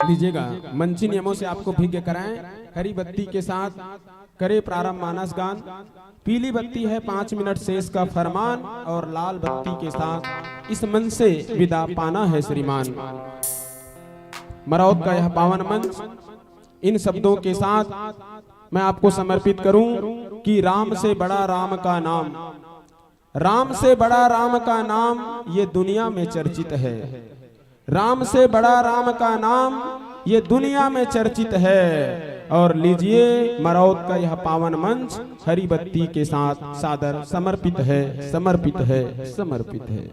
लीजिएगा, मंची नियमों से आपको भिज्ञ कराएं। हरी बत्ती के साथ करे प्रारंभ मानस गान। पीली बत्ती है 5 मिनट शेष का फरमान, और लाल बत्ती के साथ इस मन से विदा पाना है श्रीमान। मरौत का यह पावन मंच इन शब्दों के साथ मैं आपको समर्पित करूं कि राम से बड़ा राम का नाम, राम से बड़ा राम का नाम ये दुनिया में चर्चित है। राम से बड़ा राम का नाम ये दुनिया में चर्चित है। और लीजिए, मरौत का यह पावन मंच हरी बत्ती के साथ सादर समर्पित है, समर्पित है, समर्पित है।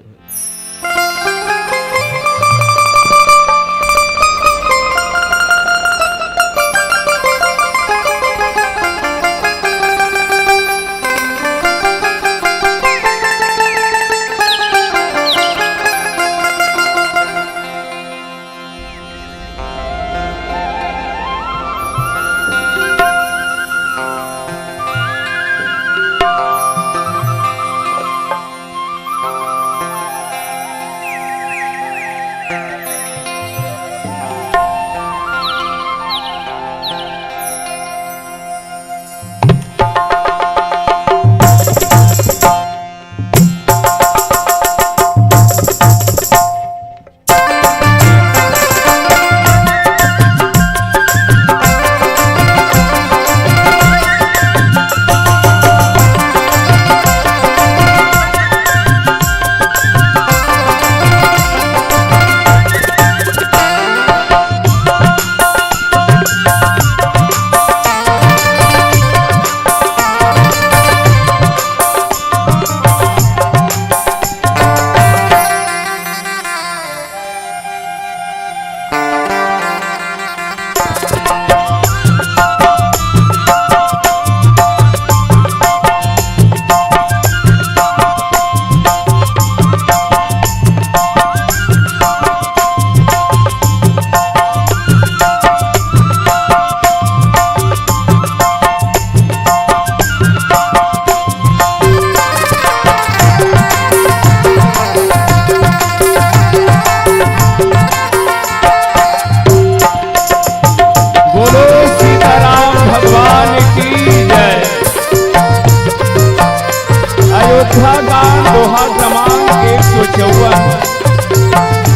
दोहा क्रमांक 154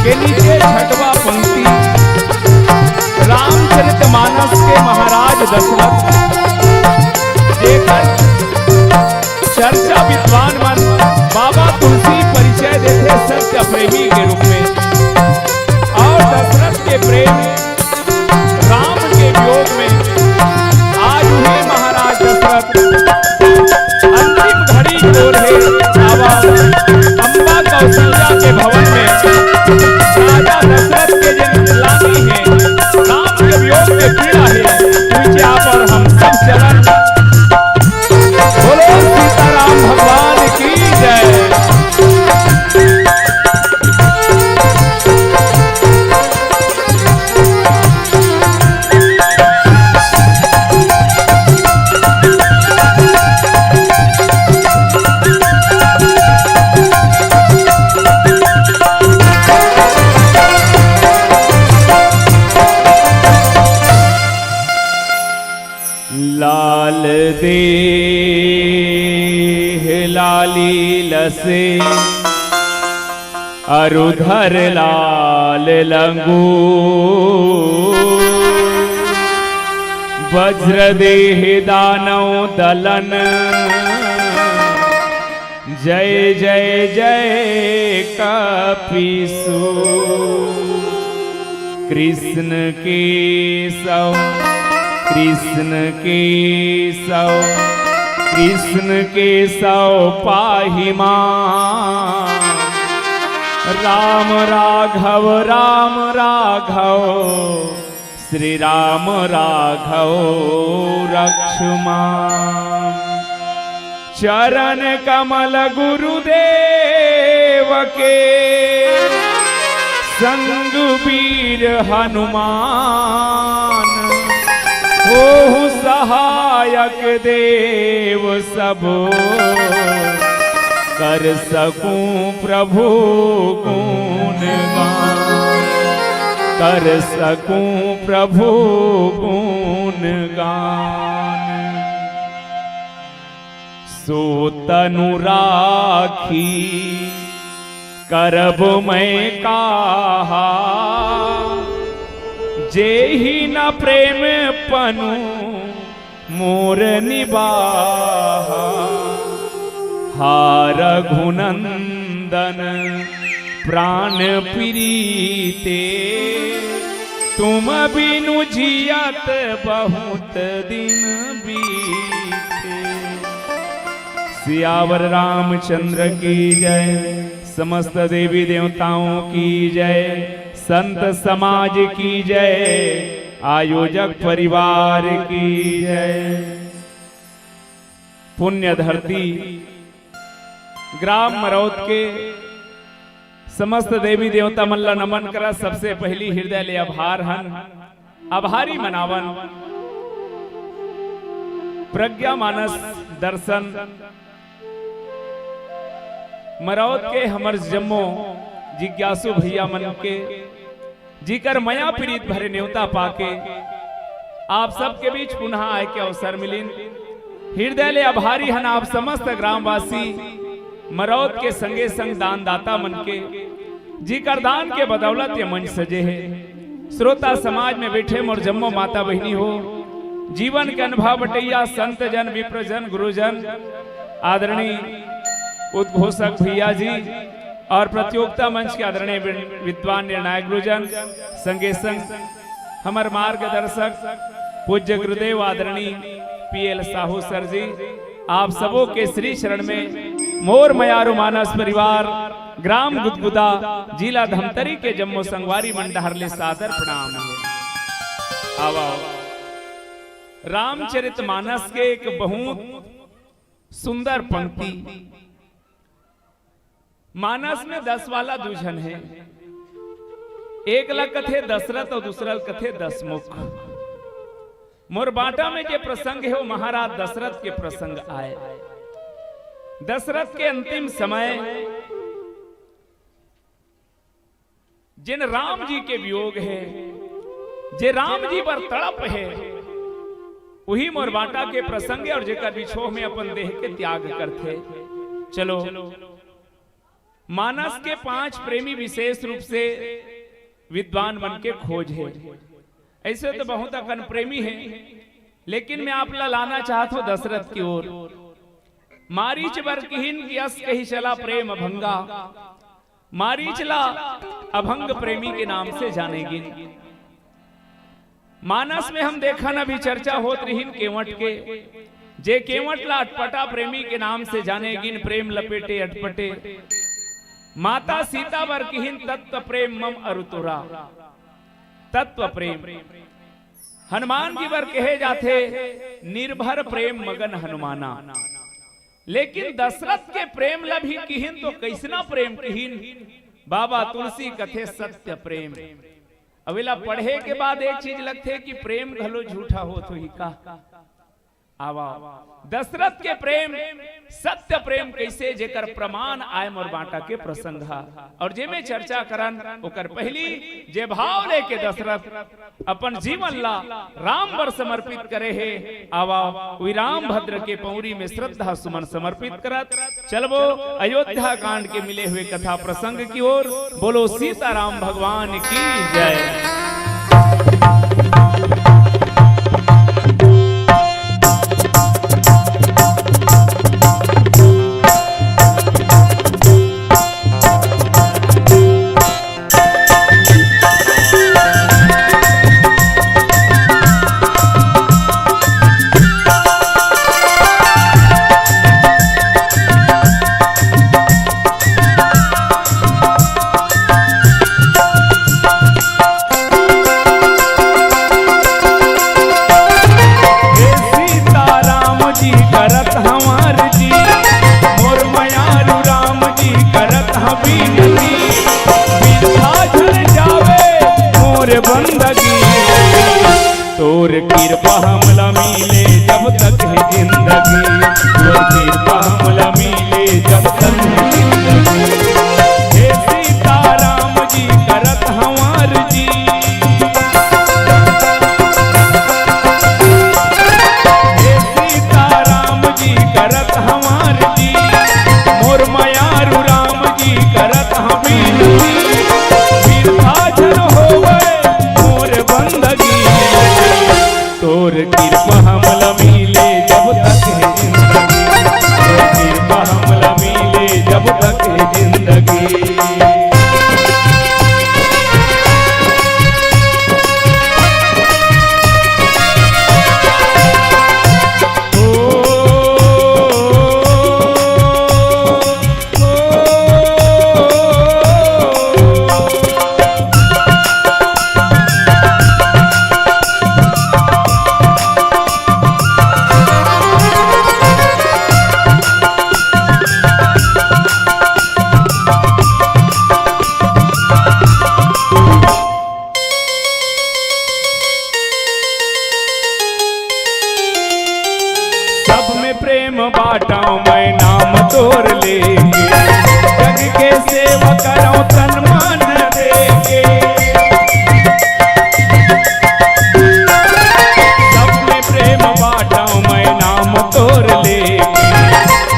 के नीचे छठवा पंक्ति। रामचरितमानस के महाराज दशरथ देकर चर्चा विद्वान मन बाबा तुलसी परिचय देते सत्य प्रेमी के रूप में, और दशरथ के प्रेम राम के वियोग में आज उन्हें महाराज दशरथ अंतिम घड़ी को रहे अम्बा कौशल्या के भवन में राजा दशरथ के जो लानी है, राम के वियोग में पीड़ा है, नीचे आप और हम सब चरण बोलो सीताराम भगवान की जय। लाल देह लाली लसे अरुधर लाल लंगू, वज्र देह दानव दलन जय जय जय कपीसु। कृष्ण केशव कृष्ण केशव कृष्ण केशव पाहि मां, राम राघव श्री राम राघव रक्षुमां। चरण कमल गुरुदेव के संग वीर हनुमान, ओहु सहायक देव सब कर सकूं प्रभु गुणगान, कर सकूं प्रभु गुणगान। सो तनु राखी करब मैं काहा, जेहि न प्रेम पनु मोर निबाहा। हार रघुनंदन प्राण प्रीते, तुम बिनु जियत बहुत दिन बीते। सियावर रामचंद्र की जय, समस्त देवी देवताओं की जय, संत समाज की जय, आयोजक परिवार की जय। पुण्य धरती ग्राम मरौत के समस्त देवी देवता मल्ला नमन करा। सबसे पहली हृदय ले आभार हन, आभारी मनावन। प्रज्ञा मानस दर्शन मरौत के हमर जम्मो जिज्ञासु भैया मन के जिकर मया प्रीत भरे न्योता पाके आप सबके बीच पुनः आए के अवसर मिलिन। हृदय ले आभारी हन आप समस्त ग्रामवासी मरौत के संगे संग दानदाता मन के, जिकर दान के बदौलत ये मंच सजे है। श्रोता समाज में बैठे मोर जम्मो माता बहिनी हो, जीवन के अनुभव बटैया संत जन, विप्रजन, गुरुजन, आदरणीय उद्घोषक भैया जी और प्रतियोगिता मंच के आदरणीय विद्वान निर्णायक गुरुजन, संगे संग हमार मार्गदर्शक पूज्य गुरुदेव आदरणीय पीएल साहू सर जी, आप सबों के श्री चरण में मोर मयारू मानस परिवार ग्राम गुदगुदा जिला धमतरी के जम्मो संगवारी मंडहर ले सादर प्रणाम है। आवा रामचरित मानस के एक बहुत सुंदर पंक्ति। मानस में 10 वाला दूजन है, एक ला कथे दशरथ और दूसरा कथे दशमुख। मोर बाटा में जो प्रसंग है वो महाराज दशरथ के प्रसंग आए। दशरथ के अंतिम समय जिन राम जी के वियोग है, जे राम जी पर तड़प है, वही मोर बाटा के प्रसंग और जेकर बिछोह में अपन देह के त्याग करते। चलो मानस के 5 प्रेमी विशेष रूप से विद्वान बन के खोज है। ऐसे तो बहुत अकन प्रेमी है, लेकिन मैं आप लाना चाहता हूं दशरथ की ओर। मारीच बर किहिन यस कही चला प्रेम अभंगा, मारीचला अभंग प्रेमी के नाम से जानेगी। मानस में हम देखा ना भी चर्चा होत रहीन केवट के, जे केवट ला अटपटा प्रेमी के नाम से जानेगिन। प्रेम लपेटे अटपटे माता सीता बर किहिन तत्व प्रेम मम अरुतुरा, तत्व प्रेम। हनुमान जी बर कहे जाते निर्भर प्रेम मगन हनुमाना, लेकिन दशरथ के प्रेम ला भी किहिन तो कैसना प्रेम किहिन। बाबा तुलसी कथे सत्य प्रेम। अवेला पढ़े के बाद एक चीज लगते कि प्रेम घलो झूठा हो तो ही का। आवा दशरथ के प्रेम सत्य प्रेम कैसे, जेकर प्रमाण आय मोर बाटा के प्रसंग और जे में चर्चा करन ओकर पहली जे भाव लेके दशरथ अपन जीवन ला राम बर समर्पित करे है। आवा वही राम भद्र के पौरी में श्रद्धा सुमन समर्पित करत चलबो अयोध्या कांड के मिले हुए कथा प्रसंग की ओर। बोलो सीताराम भगवान की जय। तोर कृपा हमला मिले जब तक है जिंदगी, तोर कृपा हमला मिले जब तक प्रेम बाटाऊं मैं नाम तोर लेके, जग के सेवा कराऊं तन मन देके। सब में प्रेम बाटाऊं मैं नाम तोर लेके,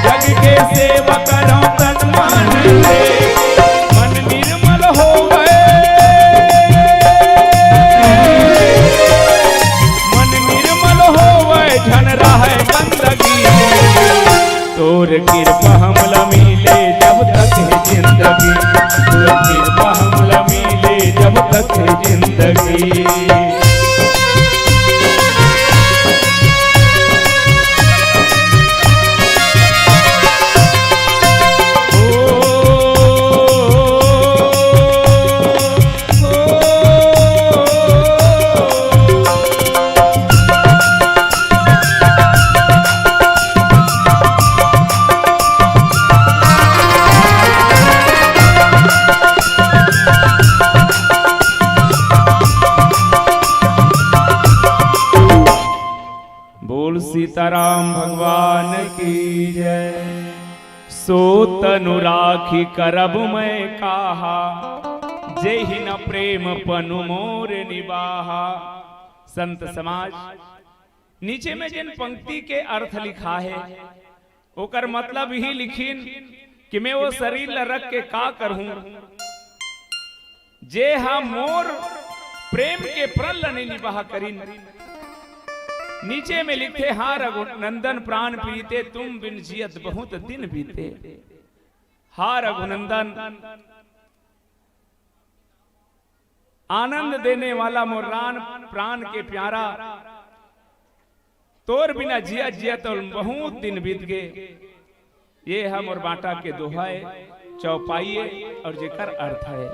जग के सेवा कराऊं तन मन देके। मन निर्मल हो गए, मन निर्मल हो गए झन रहे बंदगी। तोर कृपा हमला मिले जब तक है जिंदगी, तोर कृपा हमला मिले जब तक है जिंदगी। सीताराम भगवान की जय। सो तनु राखी करब मैं काहा, जेहि न प्रेम पनु मोर निबाहा। संत समाज नीचे में जिन पंक्ति के अर्थ लिखा है ओकर मतलब ही लिखीन कि मैं वो शरीर ल रख के का करहूं, जे हम मोर प्रेम के प्रण नहीं निबाह करीन। नीचे में लिखे हाँ रघुनंदन प्राण प्रीते, तुम बिन जियत बहुत दिन बीते। हाँ रघुनंदन आनंद देने वाला मोरान प्राण के प्यारा, तोर बिना जिया जियत और बहुत दिन बीत गए। ये हम और बाटा के दोहाए चौपाइए और जेकर अर्थ है।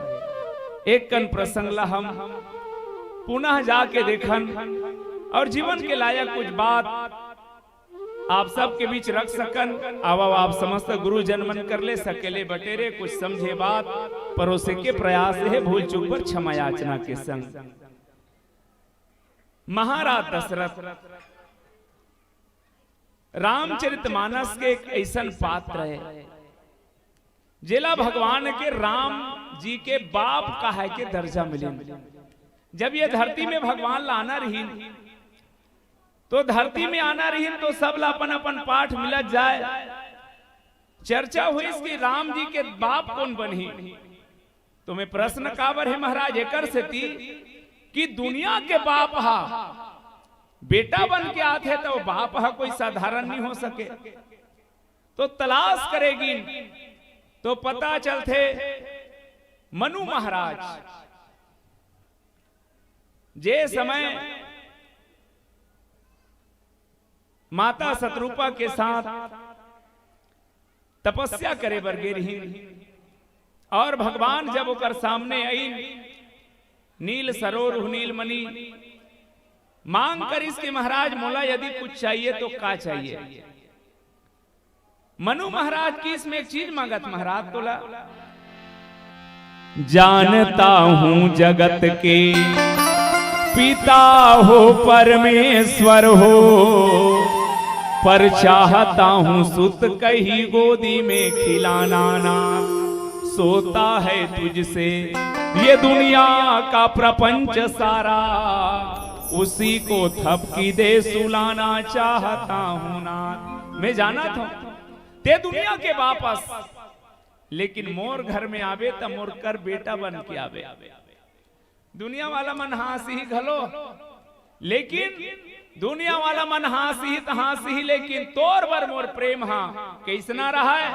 एक कन प्रसंग ला हम पुनः जाके देखन और जीवन के लायक कुछ बात आप सबके बीच रख सकन। अब आप समस्त गुरु जनमन कर ले सकेले बटेरे कुछ समझे बात परोसे के प्रयास है, भूल चूक पर क्षमा याचना के संग। महाराज दशरथ रामचरितमानस के एक ऐसा पात्र है जेला भगवान के राम जी के बाप का है के दर्जा मिले। जब ये धरती में भगवान लाना रही तो धरती में आना रही तो सब ला अपन अपन पाठ मिलत जाए। चर्चा हुई इसकी राम जी के बाप कौन बनी। तो मैं प्रश्न काबर है महाराज एकर से थी कि दुनिया के बाप हा बेटा बन के आते तो बाप हा कोई साधारण नहीं हो सके। तो तलाश करेगी तो पता चलते मनु महाराज जे समय माता शत्रुपा के साथ तपस्या करे बरगे रही और भगवान जब ओकर सामने आई नील सरोर नील मणि मांग कर इसके महाराज मोला यदि कुछ चाहिए तो का चाहिए। मनु महाराज की इसमें एक चीज मांगत महाराज तोला, जानता हूं जगत के पिता हो परमेश्वर हो, पर चाहता हूं सुत कहीं गोदी में खिलाना ना। सोता है तुझसे ये दुनिया का प्रपंच सारा, उसी को थपकी दे सुलाना चाहता हूं ना। मैं जाना था ते दुनिया के वापस, लेकिन मोर घर में आवे तो मोर कर बेटा बन के आवे। दुनिया वाला मन हासी ही घलो, लेकिन दुनिया वाला मन हासी तो हासी, लेकिन तोर बर मोर प्रेम हा कैसना रहा है।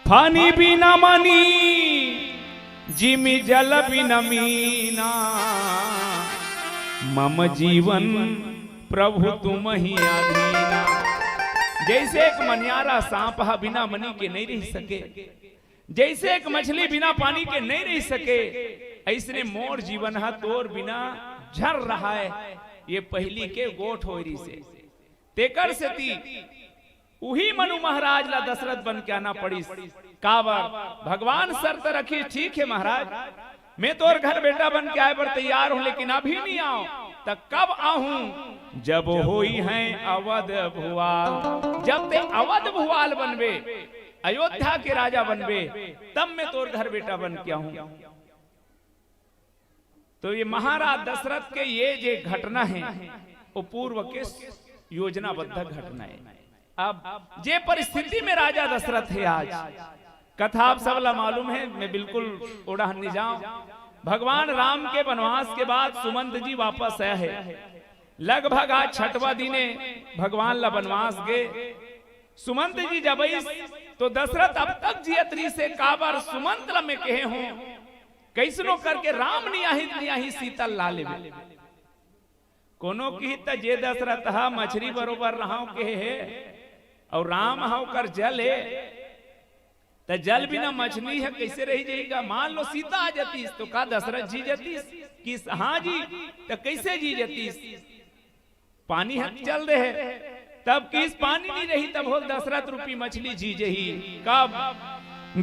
फानी बिना मनी जिमी जल बिना मीना, मम जीवन प्रभु तुम ही अधीना। जैसे एक मनियारा सांप हा बिना मनी के नहीं रह सके, जैसे एक मछली बिना पानी के नहीं रह सके, ऐसने मोर जीवन हा तोर बिना झर रहा है। ये पहली के गोठ होरी से तेकर से ती उही मनु महाराज ला दशरथ बन के आना पड़ी। काबर भगवान शर्त रखी, ठीक है महाराज मैं तोर घर बेटा बन के आए पर तैयार हूं, लेकिन अभी नहीं आओ त कब आहूं जब होई हैं अवध भुआल। जब ते अवध भुआल बनबे, अयोध्या के राजा बनबे, तब मैं तोर घर बेटा बन के आऊं। तो ये महाराज दशरथ के ये जे घटना है वो पूर्व के योजनाबद्ध घटना है। अब जे परिस्थिति में राजा दशरथ है आज, कथा आप सबला मालूम है, मैं बिल्कुल उड़ान नहीं जाऊं। भगवान राम के वनवास के बाद सुमंत जी वापस आया है। लगभग आज 6वां दिन भगवान ला वनवास गए। सुमंत जी जब तो दशरथ अब तक जियत्री से काबर सुमंत ला में कहे हूं कैसनो करके राम नहीं आही सीता ला लेवे। कोनो की त जे दशरथ हा मछली बरोबर रहाओ कहे है और राम हाउ कर जल है, तो जल बिना मछली है कैसे रही जाएगा। मान लो सीता आ जाती तो का दशरथ जी जातीस कि हाँ जी, तो कैसे जी जातीस। पानी है चल रहे तब किस पानी नहीं रही, तब हो दशरथ रूपी मछली जी जही। कब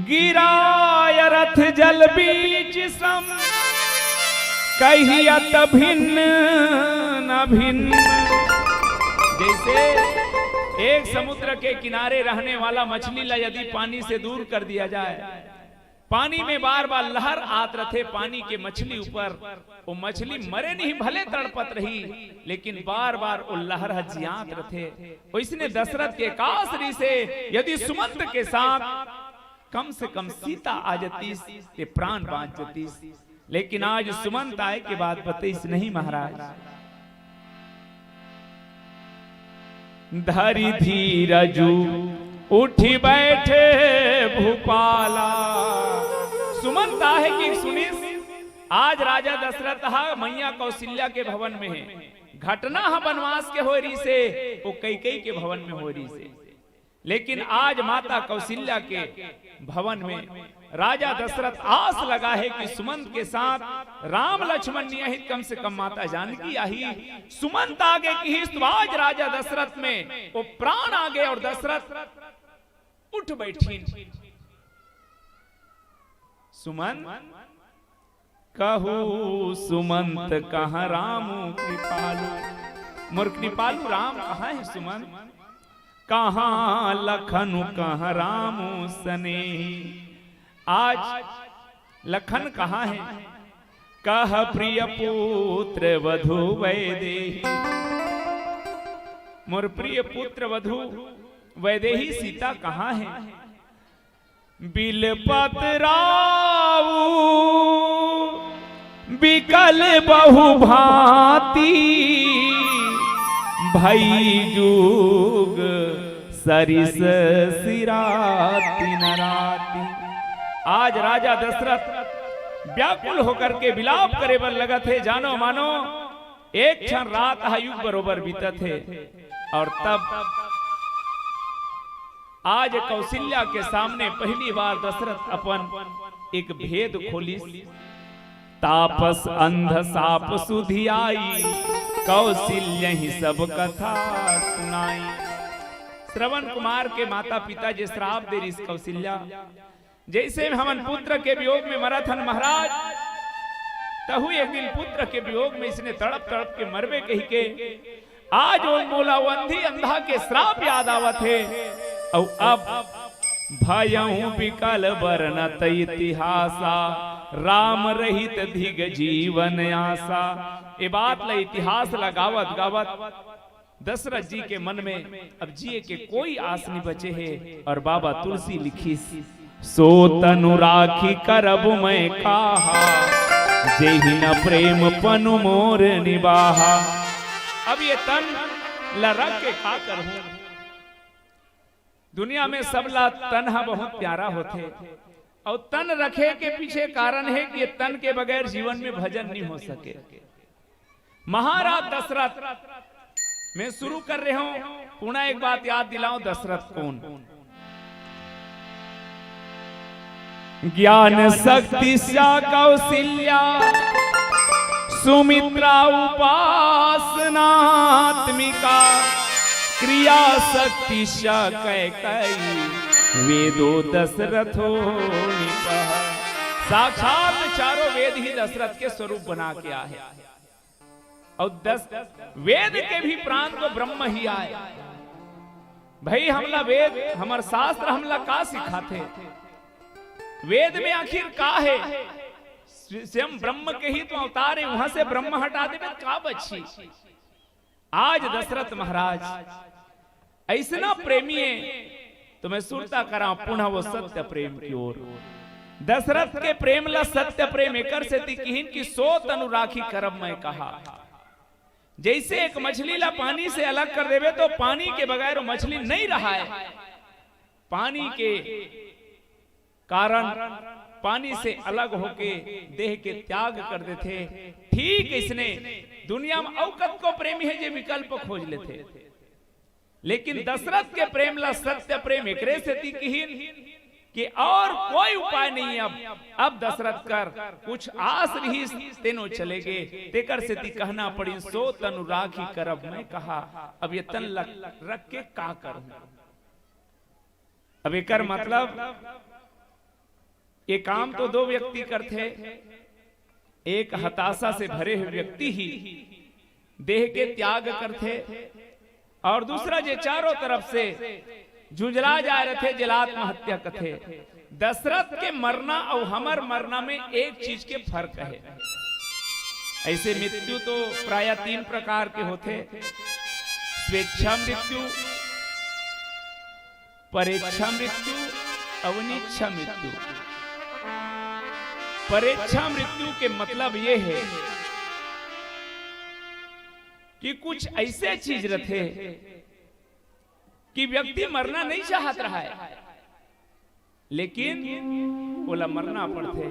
गिराय रथ जल बीच सम कहियत भिन्न न भिन्न। जैसे एक समुद्र के किनारे रहने वाला मछली ला यदि पानी से दूर कर दिया जाए, पानी में बार बार लहर आत रहे पानी के मछली ऊपर, वो मछली मरे नहीं भले तड़पत रही लेकिन बार बार वो लहर जियात रहे। इसने दशरथ के कासरी से यदि सुमंत के साथ कम से कम सीता आ जातीस ते प्राण बांच जातीस। लेकिन आज सुमंत आए के बाद बतीस नहीं महाराज। धरि धीरजू उठी बैठे भूपाला। सुमंत है कि सुनिस आज राजा दशरथ मैया कौशल्या के भवन में है। घटना वनवास के हो रही से वो कैकेयी के भवन में हो रही से, लेकिन आज माता कौशल्या के भवन में राजा दशरथ आस लगा है कि सुमंत के साथ राम लक्ष्मण निहित कम से कम माता जानकी आई। सुमंत आगे की ही आज राजा दशरथ में वो प्राण आ गए और दशरथ उठ बैठी। सुमंत कहू सुमंत कहाँ रामू कृपालु। मोर कृपालु राम कहाँ है सुमंत। कहाँ लखनु कहाँ रामू सने। आज लखन कहाँ है। कह प्रिय पुत्र वधु वैदेही। मोर प्रिय पुत्र वधु वैदेही सीता कहाँ है। बिलपत राऊ बिकल बहु भांति भई जुग सरिस सिराती नराती। आज राजा दशरथ व्याकुल होकर के विलाप करे बर लगा थे। जानो मानो एक क्षण रात युग बरोबर बीता थे और तब आज कौशल्या के सामने पहली बार दशरथ अपन एक भेद खोली। तापस अंध साप सुधी आई कौशल्या ही सब कथा सुनाई। श्रवण कुमार के माता पिता जे श्राप दे रही कौशल्या, जैसे हमन पुत्र के वियोग में मरा थन महाराज, तहु एक दिन पुत्र के वियोग में इसने तड़प तड़प के मरबे कही के आज वो मोला वंधी अंधा के श्राप याद आवत है। और अब भयहु विकल वर्णत इतिहासा राम रहित धिग जीवन आशा। ये बात ला इतिहास लगावत गावत दशरथ जी के मन में अब जिए के कोई आस नहीं बचे है। और बाबा तुलसी लिखी सो तनु राखी करब मैं काहा जेहि न प्रेम पनु मोर निबाहा। अब ये तन लरक के खा कर हूं। दुनिया में सबला तन बहुत प्यारा होते और तन रखे के पीछे कारण है कि तन के बगैर जीवन में भजन नहीं हो सके। महाराज दशरथ मैं शुरू कर रहा हूं, पुनः एक बात याद दिलाऊं, दशरथ कौन। ज्ञान शक्ति कौशल्या सुमित्रा उपासनात्मिका क्रिया शक्ति कैकेयी वेदो दशरथो निकहा। साक्षात चारों वेद ही दशरथ के स्वरूप बना के आए। और 10 वेद के भी प्राण तो ब्रह्म ही आए। भाई हमला वेद हमार शास्त्र हमला का सिखाते, वेद में आखिर का है, स्वयं ब्रह्म के ही तो अवतार है, वहां से ब्रह्म हटा देवे का बची। आज दशरथ महाराज ऐसा प्रेमी है तो मैं सुरता करा पुनः वो सत्य प्रेम की ओर। दशरथ के प्रेम ला सत्य प्रेम एकर से तिकिहिन की सोत अनुराखी करब मैं कहा। जैसे एक मछली ला पानी से अलग कर देवे तो पानी के बगैर वो मछली नहीं रहा है, पानी के कारण पानी से अलग होके देह के त्याग कर देते। ठीक इसने दुनिया में औकत को प्रेमी है जो विकल्प खोज लेते, लेकिन दशरथ के प्रेम ला सत्य प्रेम एकरे से तिकिहिन कि और कोई उपाय नहीं। अब दशरथ कर कुछ आस रही तेनो चले गए, तेकर से ती कहना पड़ी सो तनु राखी करब मैं कहा। अब ये तन रख के का करूं। अब एकर मतलब ये काम तो दो व्यक्ति करते, एक हताशा से भरे हुए व्यक्ति ही देह के त्याग करते और दूसरा जे चारों तरफ से झुंझला जा रहे थे जलात्म हत्या कथे। दशरथ के मरना और हमर मरना में एक चीज के फर्क है। ऐसे मृत्यु तो प्राय 3 प्रकार के होते, स्वेच्छा मृत्यु, परेच्छा मृत्यु, अवनिच्छा मृत्यु। परेच्छा मृत्यु के मतलब ये है कि कुछ ऐसे चीज रहते कि व्यक्ति मरना नहीं चाहत रहा है लेकिन बोला मरना पड़ते।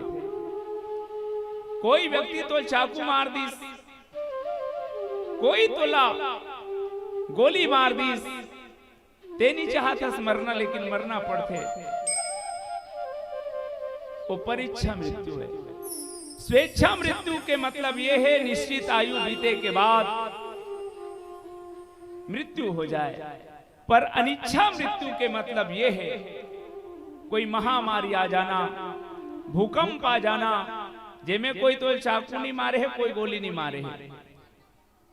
कोई व्यक्ति तो चाकू मार दी, कोई तोला गोली मार दी, ते नहीं चाहता मरना लेकिन मरना पड़ते। वो परीक्षा मृत्यु है। स्वेच्छा मृत्यु के मतलब यह है निश्चित आयु बीते के बाद मृत्यु हो जाए। पर अनिच्छा मृत्यु के मतलब यह है कोई महामारी आ जाना, भूकंप आ जाना, जेमे कोई तो चाकू नहीं मारे है, कोई गोली नहीं मारे है,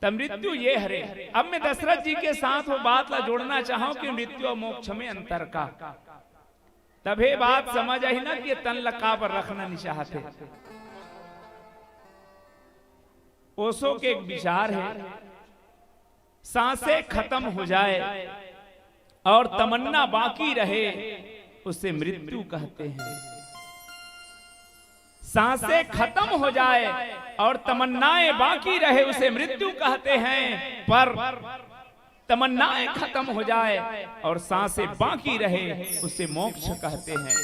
तब मृत्यु ये हरे। अब मैं दशरथ जी के साथ वो बात ला जोड़ना चाहूं कि मृत्यु और मोक्ष में अंतर का, तब ये बात समझ आई ना कि तन लका पर रखना नहीं चाहते। ओशो के एक विचार है, सांसें खत्म हो जाए और तमन्ना बाकी रहे उसे मृत्यु कहते हैं। सांसें खत्म हो जाए और तमन्नाएं बाकी रहे उसे मृत्यु कहते हैं। पर तमन्नाएं खत्म हो जाए और सांसें बाकी रहे उसे मोक्ष कहते हैं।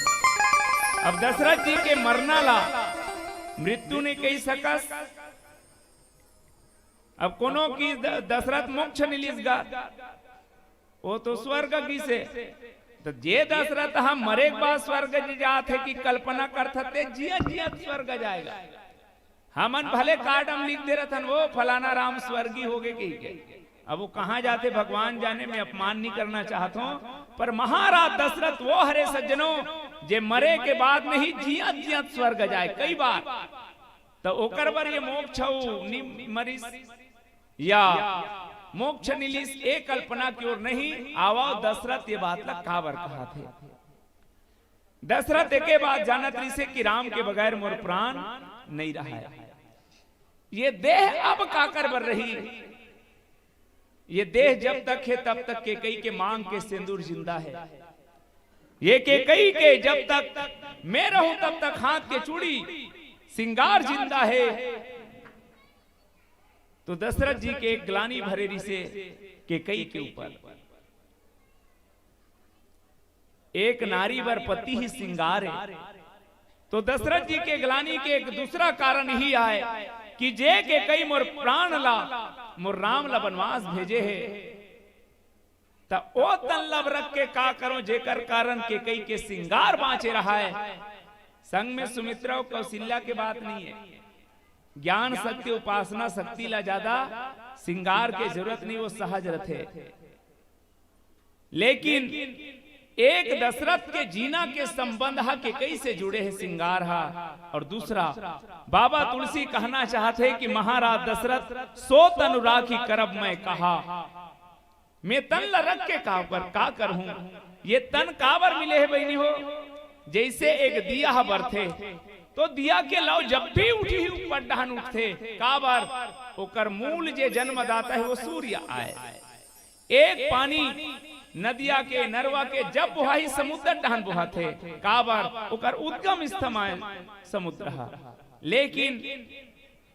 अब दशरथ जी के मरना ला मृत्यु ने कही सकस। अब कोनो की दशरथ मोक्ष निलिस गा, वो तो स्वर्ग की से। तो जे दशरथ हम मरे के बाद स्वर्ग जात है कि कल्पना करते जिया जिया स्वर्ग जाएगा। हमन भले कार्ड हम लिख दे रहे थे वो फलाना राम स्वर्गी हो गए के, अब वो कहां जाते भगवान जाने, में अपमान नहीं करना चाहता हूं। पर महाराज दशरथ वो हरे सज्जनों जे मरे के बाद में ही जिया जिया स्वर्ग जाए कई बार, तो ओकर बर ये मोक्ष मरीस या मोक्ष निलिस एक कल्पना की ओर नहीं आवाओ। दशरथ ये बात ला काबर कहा थे। दशरथ के बाद जानत रही से कि राम के बगैर मोर प्राण नहीं रहा है। ये देह अब काकर बर रही, ये देह जब तक है तब तक केकई के मांग के सिंदूर जिंदा है। ये केकई के जब तक मैं रहूं तब तक हाथ के चूड़ी सिंगार जिंदा है। तो दशरथ जी के एक ग्लानी भरेरी से केकई के ऊपर एक नारी वर पति ही सिंगार है। तो दशरथ जी के ग्लानी के एक दूसरा कारण ही आए कि जे के कई मोर प्राण ला मोर राम ला वनवास भेजे है, तब ओ तन लब रख के का करो जेकर कारण के कई के सिंगार बाँचे रहा है। संग में सुमित्रा और कौशल्या के बात नहीं है। ज्ञान शक्ति उपासना शक्ति ला ज्यादा सिंगार के जरूरत नहीं, वो सहज रथे। लेकिन एक दशरथ के जीना के संबंध हा के कैसे जुड़े है सिंगार हा, और दूसरा बाबा तुलसी कहना चाहते कि महाराज दशरथ सो तनु राखी करब मैं कहा, मैं तन ला रख के का करहूं, ये तन काबर मिले है बहनी हो। जैसे एक दिया बरथे तो दिया के लाओ जब भी उठी ऊपर डहन उठते, काबर ओकर मूल जे जन्मदाता है वो सूर्य आए। एक पानी नदिया के नरवा के जब बुहाई समुद्र डहन बुहाते, काबर ओकर उद्गम स्थल समुद्र है। लेकिन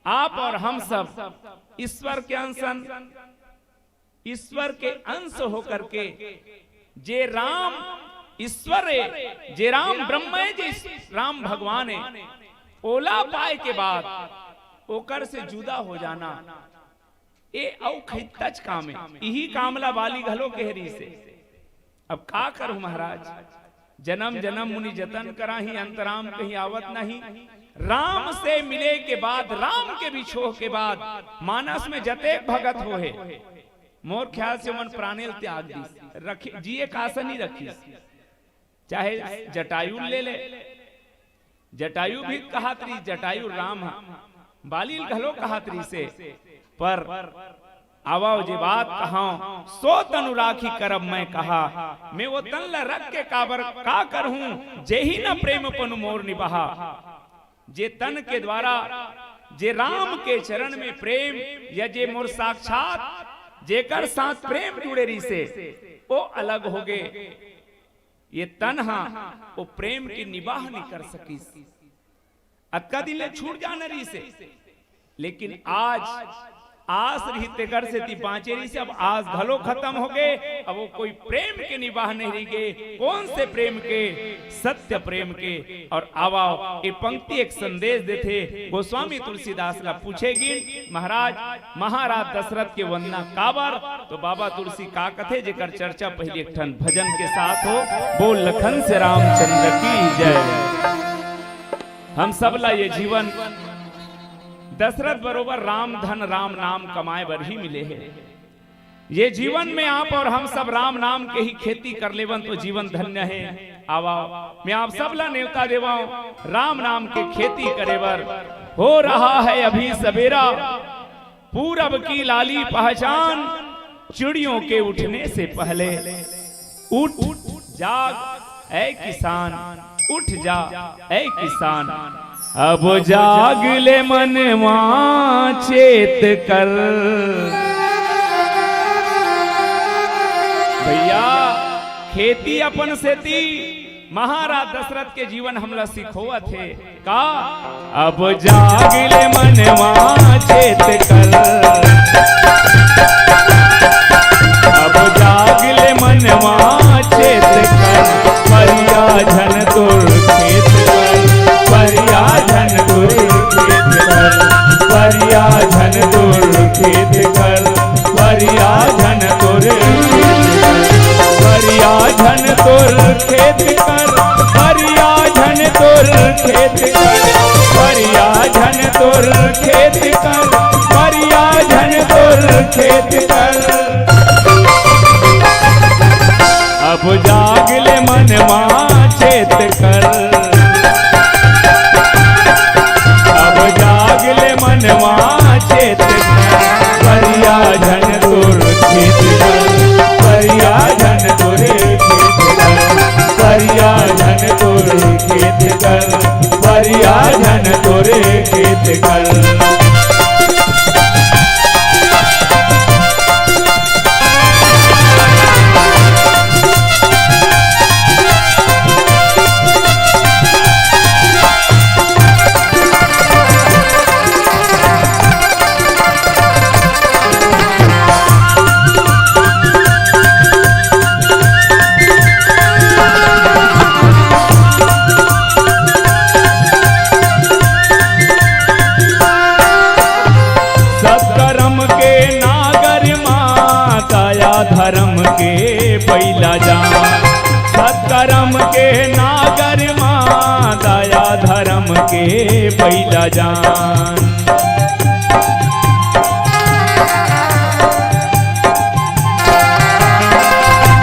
आप और हम सब ईश्वर के अंशन, ईश्वर के अंश होकर के जे राम ईश्वर है, जे राम ब्रह्म है, जे राम भगवान है, ओला पाए के बाद ओकर से जुदा हो जाना ए औखितच काम है। यही कामला बाली घलो केहरी से। अब का करूं महाराज, जन्म जन्म मुनि जतन करा ही अंतराम कहीं आवत नहीं। राम से मिले के बाद, राम के बिछोह के बाद मानस में जते भगत हो है, मोर ख्याल से मन प्राणेल त्याग दी रखी, जिए कासन ही रखी। चाहे जटायु ले ले, जटायु भी कहातरी, जटायु राम बाली घलो कहातरी से, पर आवाओ जे बात कहा सो तनु राखी करब मैं कहा, मैं वो तन ला रख के काबर का करहूं, जे ही न प्रेम पनु मोर निभाहा। जे तन के द्वारा जे राम के चरण में प्रेम, या जे मोर साक्षात जेकर साथ प्रेम जुड़े रही से वो अलग हो गए। ये तन वो प्रेम की निबाह नहीं कर सकी, अक्का दिन छूट जाना रही से। लेकिन आज आस रही तेकर से ती बाँचे रही से, अब आस घलो खत्म हो गए। अब वो कोई प्रेम के निबाह नहीं रही गए। कौन से प्रेम के? सत्य प्रेम के। और आवाओ ये पंक्ति एक संदेश देते गोस्वामी तुलसीदास ला पूछेगी, महाराज दशरथ के वंदना काबर, तो बाबा तुलसी का कथे जेकर चर्चा पहले एक ठन भजन के साथ हो। बोल लखन से रामचंद्र की जय। हम सब ला ये जीवन दशरथ बरोबर राम धन राम नाम कमाए बर ही मिले हैं। ये जीवन में आप और हम सब राम नाम के ही खेती कर लेवन तो जीवन धन्य है। आवाओ मैं आप सब ला न्योता देवाओ, राम नाम के खेती करे बर हो रहा है अभी सवेरा, पूरब की लाली पहचान चिड़ियों के उठने से पहले। उठ जाग ऐ किसान, उठ जा ऐ किसान, अब जाग ले मनवा चेत कर। भैया खेती अपन से थी, महाराज दशरथ के जीवन हमला सिखोआ थे का। अब जाग ले मनवा चेत कर, अब जाग ले मनवा चेत कर, परिया झन तोर खेत कर, परिया झन तोर खेत कर, परिया झन तोर खेत कर, परिया झन तोर खेत कर, परिया झन तोर खेत कर, परिया झन तोर खेत कर, परिया झन तोर खेत कर। अब जाग ले मनवा चेत कर, अब जाग ले मनवा चेत कर, परिया झन तोर खेत कर, परिया झन तोर खेत कर, परिया झन तोर खेत कर, परिया झन तोर खेत कर। धर्म के बैला जान, सत्कर्म के नागर माँ, दया धर्म के बैला जान।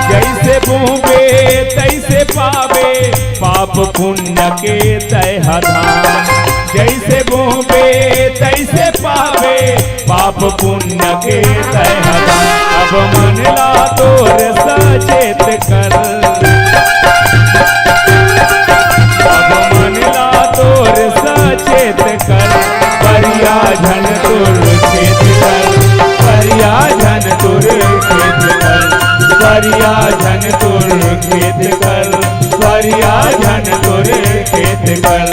जैसे बूबे तैसे पावे पाप पुण्य के तह धाम। जैसे बोबे तैसे पावे पाप पुण्य के तह धाम। अब मन ला तोर सचेत कर, अब मन ला तोर सचेत कर। परिया झन तोर खेत कर, परिया झन तोर खेत कर, परिया झन तोर खेत कर, परिया झन तोर खेत कर।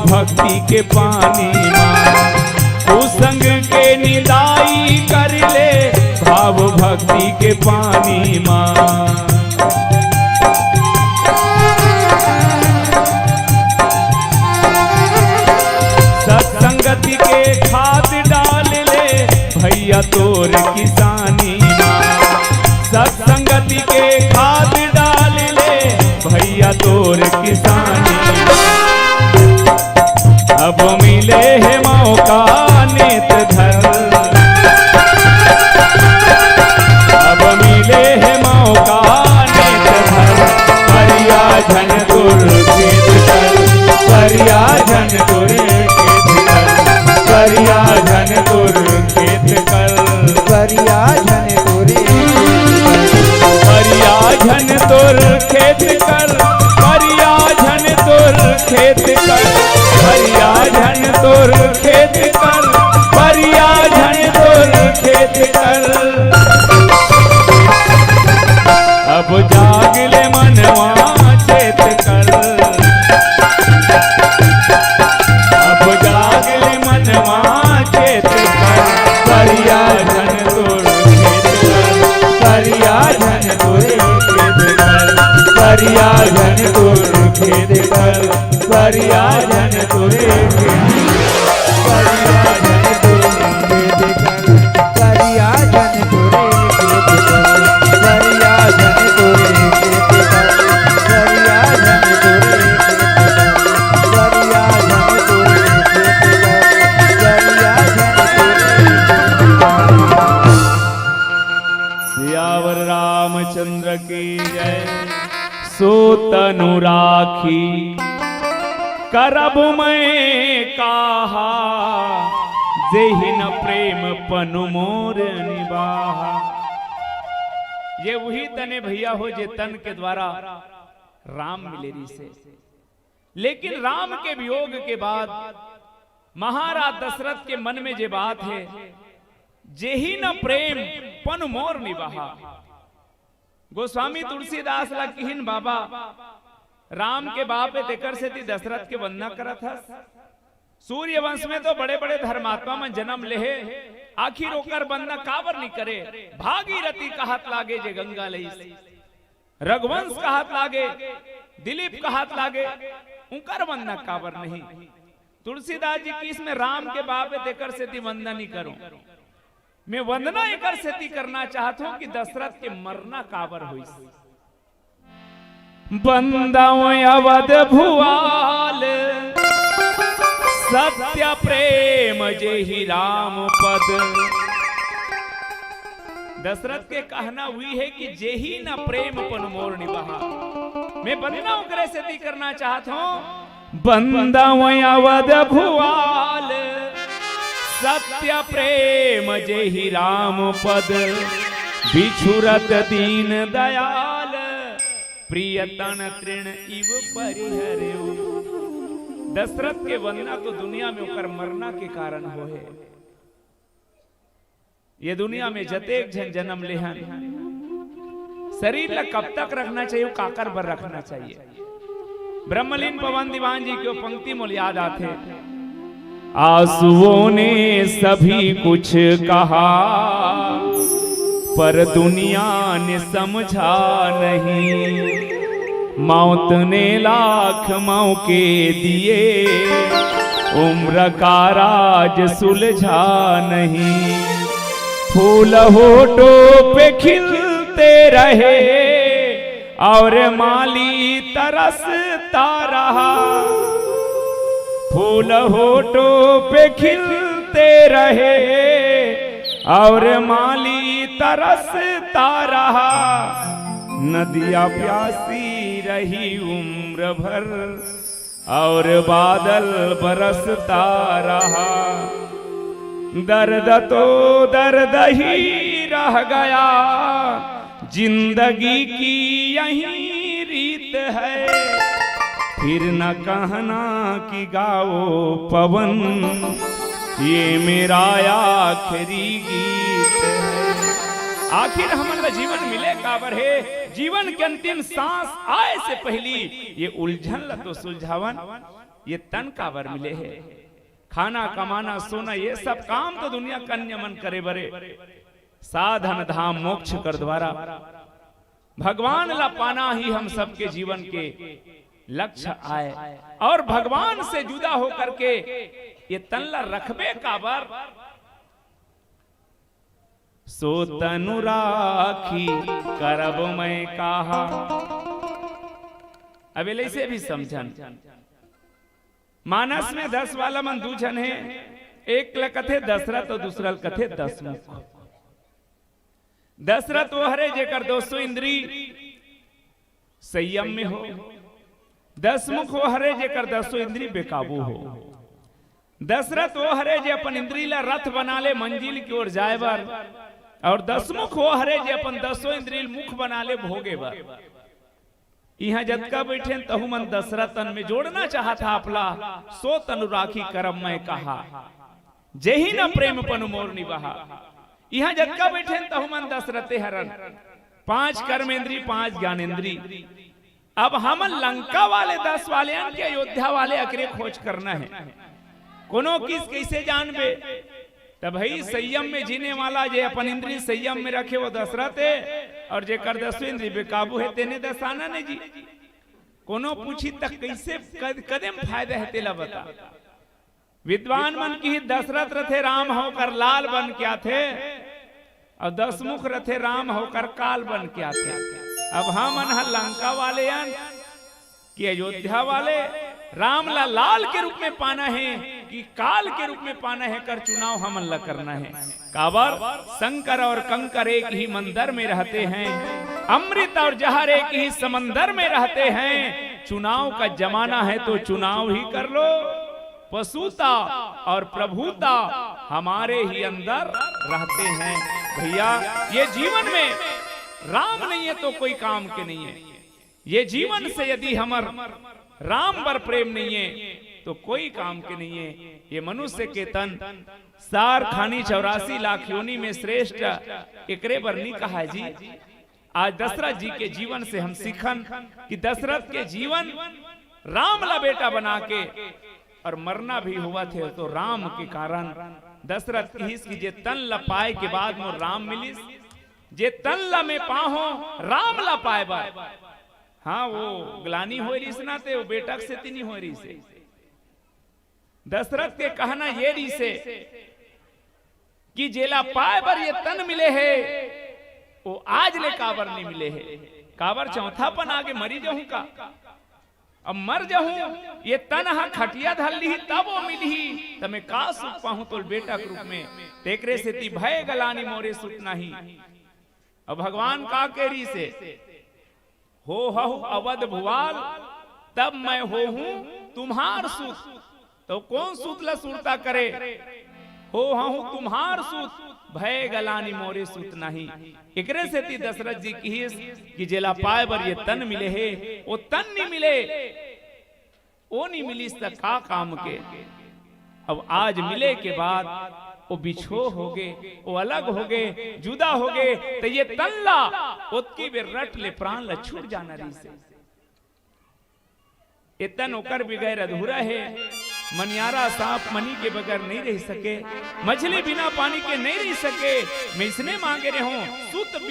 भक्ति के पानी माँ कुसंग के निदाई कर ले, भाव भक्ति के पानी माँ। सत्संगति के खाद डाल ले भैया तोर किसानी माँ। सत्संगति के खाद डाल ले भैया तोर किसानी। अब मिले है मौका नेत धर, अब मिले है मौका नेत धर। परिया झन तोर खेत कर, परिया झन तोर खेत कर, परिया झन तोर खेत कर, परिया झन तोर, परिया झन तोर खेत कर, परिया झन तोर खेत कर, परिया झन तोर खेत कर, परिया झन तोर खेत कर। अब जाग ले मनवा चेत कर, अब जाग ले मनवा चेत कर। परिया झन तोर खेत कर, परिया झन तोर खेत कर, परिया झन तोर खेत कर, परिया झन तोर खेत कर, परिया झन तोर खेत कर, परिया झन तोर खेत कर, परिया झन तोर खेत कर, परिया झन तोर खेत कर, परिया झन तोर खेत कर, परिया झन तोर खेत कर। सियावर रामचंद्र की जय। सो तनु राखी करब मैं काहा, जेहिन प्रेम पनु मोर निबाहा। ये वही तने भैया हो जे तन के द्वारा राम मिलेरी से। लेकिन राम के वियोग के बाद महाराज दशरथ के मन में जे बात है, जेहिन प्रेम पनु मोर निबाहा। गोस्वामी तुलसीदास ला किहिन बाबा राम के बाप तेकर से दशरथ के वंदना करत था। सूर्य वंश में तो बड़े बड़े धर्मात्मा में जन्म लेहे, आखिर ओकर वंदना काबर नहीं करे। भागीरथी कहत लागे जे गंगा लई, रघुवंश कहत लागे, दिलीप कहत लागे, उनकर वंदना काबर नहीं। तुलसीदास जी की इसमें राम के बाप तेकर से वंदना नहीं करूं, मैं वंदना एकर सेती करना चाहता हूं कि दशरथ के मरना काबर हुई। बंदाओ अवध भुआल सत्य प्रेम जेहि राम पद। दशरथ के कहना हुई है कि जेहि न प्रेम पन मोर निबाहा। मैं वंदना ओकरे सेती करना चाहता हूं। बंदाओ अवध भुआल सत्य प्रेम जेहि राम पद। बिछुरत दीन दयाल प्रियतन तृण इव परिहरेउ। दशरथ के वंदना तो दुनिया में ओकर मरना के कारण होए। ये दुनिया में जतेक जन जन्म लेहन शरीर ला कब तक रखना चाहिए, काकर पर रखना चाहिए। ब्रह्मलीन पवन दीवान जी की पंक्ति मोल याद आते। आंसुओं ने सभी कुछ कहा पर दुनिया ने समझा नहीं। मौत ने लाख मौके दिए, उम्र का राज सुलझा नहीं। फूल होठों पे खिलते रहे और माली तरसता रहा। फूल होठों पे खिलते रहे और माली तरसता रहा। नदियाँ प्यासी रही उम्र भर और बादल बरसता रहा। दर्द तो दर्द ही रह गया, जिंदगी की यही रीत है। फिर न कहना कि गाओ पवन, ये मेरा आखिरी गीत है। आखिर हमारा जीवन मिले काबर है, जीवन के अंतिम सांस आए से पहली ये उलझन ल तो सुलझावन, ये तन काबर मिले है। खाना कमाना सोना ये सब काम तो दुनिया कन्या मन करे बरे। साधन धाम मोक्ष कर द्वारा भगवान ला पाना ही हम सबके जीवन के लक्ष्य आए। और भगवान से जुदा होकर के ये तन ला रखबे काबर। सो तनु राखी करब मैं कहा। अब ऐसे भी समझन, मानस में 10 वाला मन दूजन है। एक ल कथे दशरथ और दूसरा कथे दसमुख। दशरथ वो हरे जेकर 200 इंद्री संयम में हो। दसमुख वो हरे जेकर 200 इंद्री बेकाबू हो। दशरथ वो हरे जे अपन इंद्री ला रथ बना ले मंजिल की ओर जाए बर, और दसमुख वो हरे जे अपन 200 इंद्री मुख बना ले भोगे बर। यहाँ जतका बैठे तहु मन दशरथ तन में जोड़ना चाहता अपला। सो तनु राखी करम मैं कहा, जेहि न प्रेम पनु मोर निवाहा। यहाँ जतका बैठे तहु मन दशरथे हरन। 5 कर्मेंद्री 5 ज्ञानेंद्री। अब हम लंका वाले 10 वाले के अयोध्या वाले अकरे खोज करना है। कोनो किस कैसे जानबे, तब भाई संयम में जीने वाला जे अपन इंद्री संयम में रखे वो दशरथ है, और जे कर 200 इंद्री बेकाबू है तेने दसाना ने जी। कोनो पूछी तक कैसे कदम फायदा है तेला बता। विद्वान मन की दशरथ रथे राम होकर लाल बन क्या थे, और दसमुख रथे राम होकर काल बन क्या थे। अब हम लंका वाले कि अयोध्या वाले राम ला लाल के रूप में पाना है कि काल के रूप में पाना है, कर चुनाव हमन ला करना है। काबर शंकर और कंकर एक ही मंदिर में रहते हैं, अमृत और जहर एक ही समंदर में रहते हैं। चुनाव का जमाना है तो चुनाव ही कर लो। पशुता और प्रभुता हमारे ही अंदर रहते हैं। भैया ये जीवन में राम नहीं है तो कोई काम के नहीं है। ये जीवन से यदि हमार राम पर प्रेम नहीं है तो कोई काम के नहीं है। ये मनुष्य के तन सार खानी 84 लाख योनि में श्रेष्ठ एकरे पर नहीं कहा है जी। आज दशरथ जी के जीवन से हम सीखन कि दशरथ के जीवन राम ला बेटा बना के और मरना भी हुआ थे तो राम के कारण। दशरथ की जे तन ला पाए के बाद मोर राम मिलिस, जे तन ला में पाहो राम ला पाए बा। हाँ वो ग्लानी हो रही ना ते वो बेटक से तिनी हो रही से। दशरथ के कहना ये रही से कि जेला पाए बर ये तन मिले है वो आज ले काबर नहीं मिले है। काबर चौथापन आगे मरी जाऊं का, अब मर जाऊं ये तन हा खटिया धल ली तब वो मिली तब मैं का सुख पाऊं तो बेटा के रूप में तेकरे से ती भय गलानी मोरे सुख नहीं। अब भगवान का केरी से हो अवध भुवाल तब मैं हो हूं तुम्हार सूत, तो कौन सूत ला सुरता करे। हो तुम्हार सूत भय गलानी मोरे सूत नहीं। एकरे से ती दशरथ जी की कि जेला पाए बर ये तन मिले है वो तन नहीं मिले, वो नहीं मिली तक का काम के। अब आज मिले के बाद वो बिछो हो गए, वो अलग हो गए, जुदा हो गए, तो ये तल्ला उसकी भी रट ले प्राण ला छूट जाना रही से। इतन ओकर बगैर अधूरा है। मनियारा सांप मनी के बगैर नहीं रह सके, मछली बिना पानी के नहीं रह सके। मैं इसने मांगे रहे हूं सुत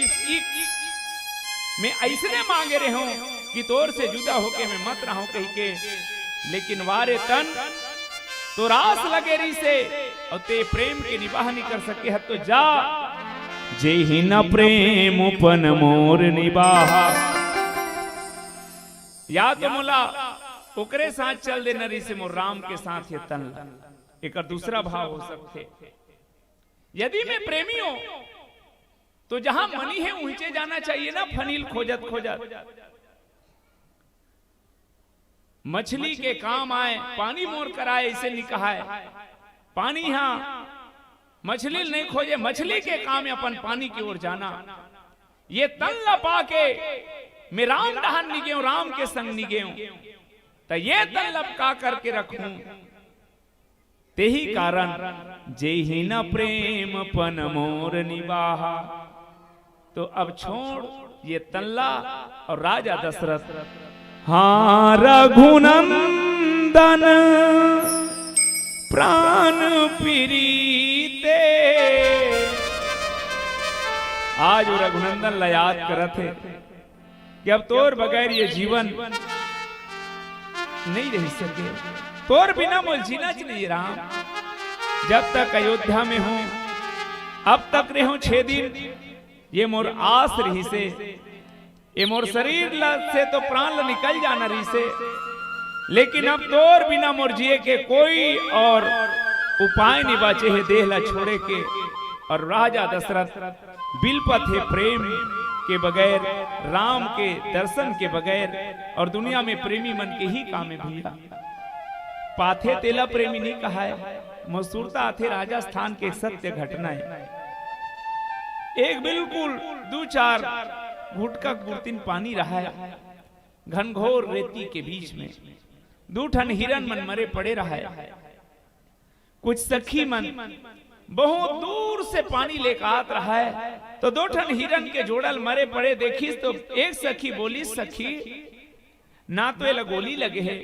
मैं ऐसने मांगे रहे हूं कि तोर से जुदा होके मैं मत रहा हूं कहीं के, लेकिन वारे तन तो रास लगे री से और ते प्रेम के निवाह नहीं कर सके है, तो जा जे ही न प्रेम पन मोर निवाहा। या तो मोला ओकरे साथ चल दे नरी से मोर राम के साथ ये तन एक दूसरा भाव हो सकते। यदि मैं प्रेमी हूं तो जहां मनी है ऊंचे जाना चाहिए ना, फनील खोजत खोजत। मछली के काम आए पानी मोर कराए, इसे नहीं कहा है पानी यहां मछली नहीं खोजे, मछली के काम है अपन पानी की ओर जाना। ये तन लपा के मैं राम डहान नहीं गए, राम के संग नहीं गए, तो ये तन लपका करके रखूं। ते ही कारण जे ही न प्रेम पन मोर निवाहा। तो अब छोड़ ये तल्ला और राजा दशरथ, हाँ रघुनंदन प्राण प्रीते। आज वो रघुनंदन ला याद करत है कि अब तोर बगैर ये जीवन नहीं रह सके, तोर बिना मोल जीना नहीं राम। जब तक अयोध्या में हूं अब तक रहूं 6 दिन, ये मोर आस रही से, ये मोर शरीर से तो प्राण निकल जाना रही से, लेकिन अब तोर बिना मोर जिए के कोई और उपाय नहीं बचे है देह ला छोड़े के। और राजा दशरथ बिलपत है प्रेम के बगैर, राम के दर्शन के बगैर, और दुनिया में प्रेमी मन के ही काम है भैया। पाथे तेला प्रेमी नहीं कहा है, मसूरता आथे राजस्थान के सत्य घटना है। एक बिल्कुल 2-4 घुटका गुर्तिन पानी रहा है, घनघोर रेती के बीच में 2 ठन हिरन मन मरे पड़े रहा है। कुछ सखी मन बहुत दूर से पानी लेकर आत रहा है, तो 2 ठन हिरन के जोड़ल मरे पड़े देखी, तो एक सखी बोली, सखी ना तो ये गोली लगे है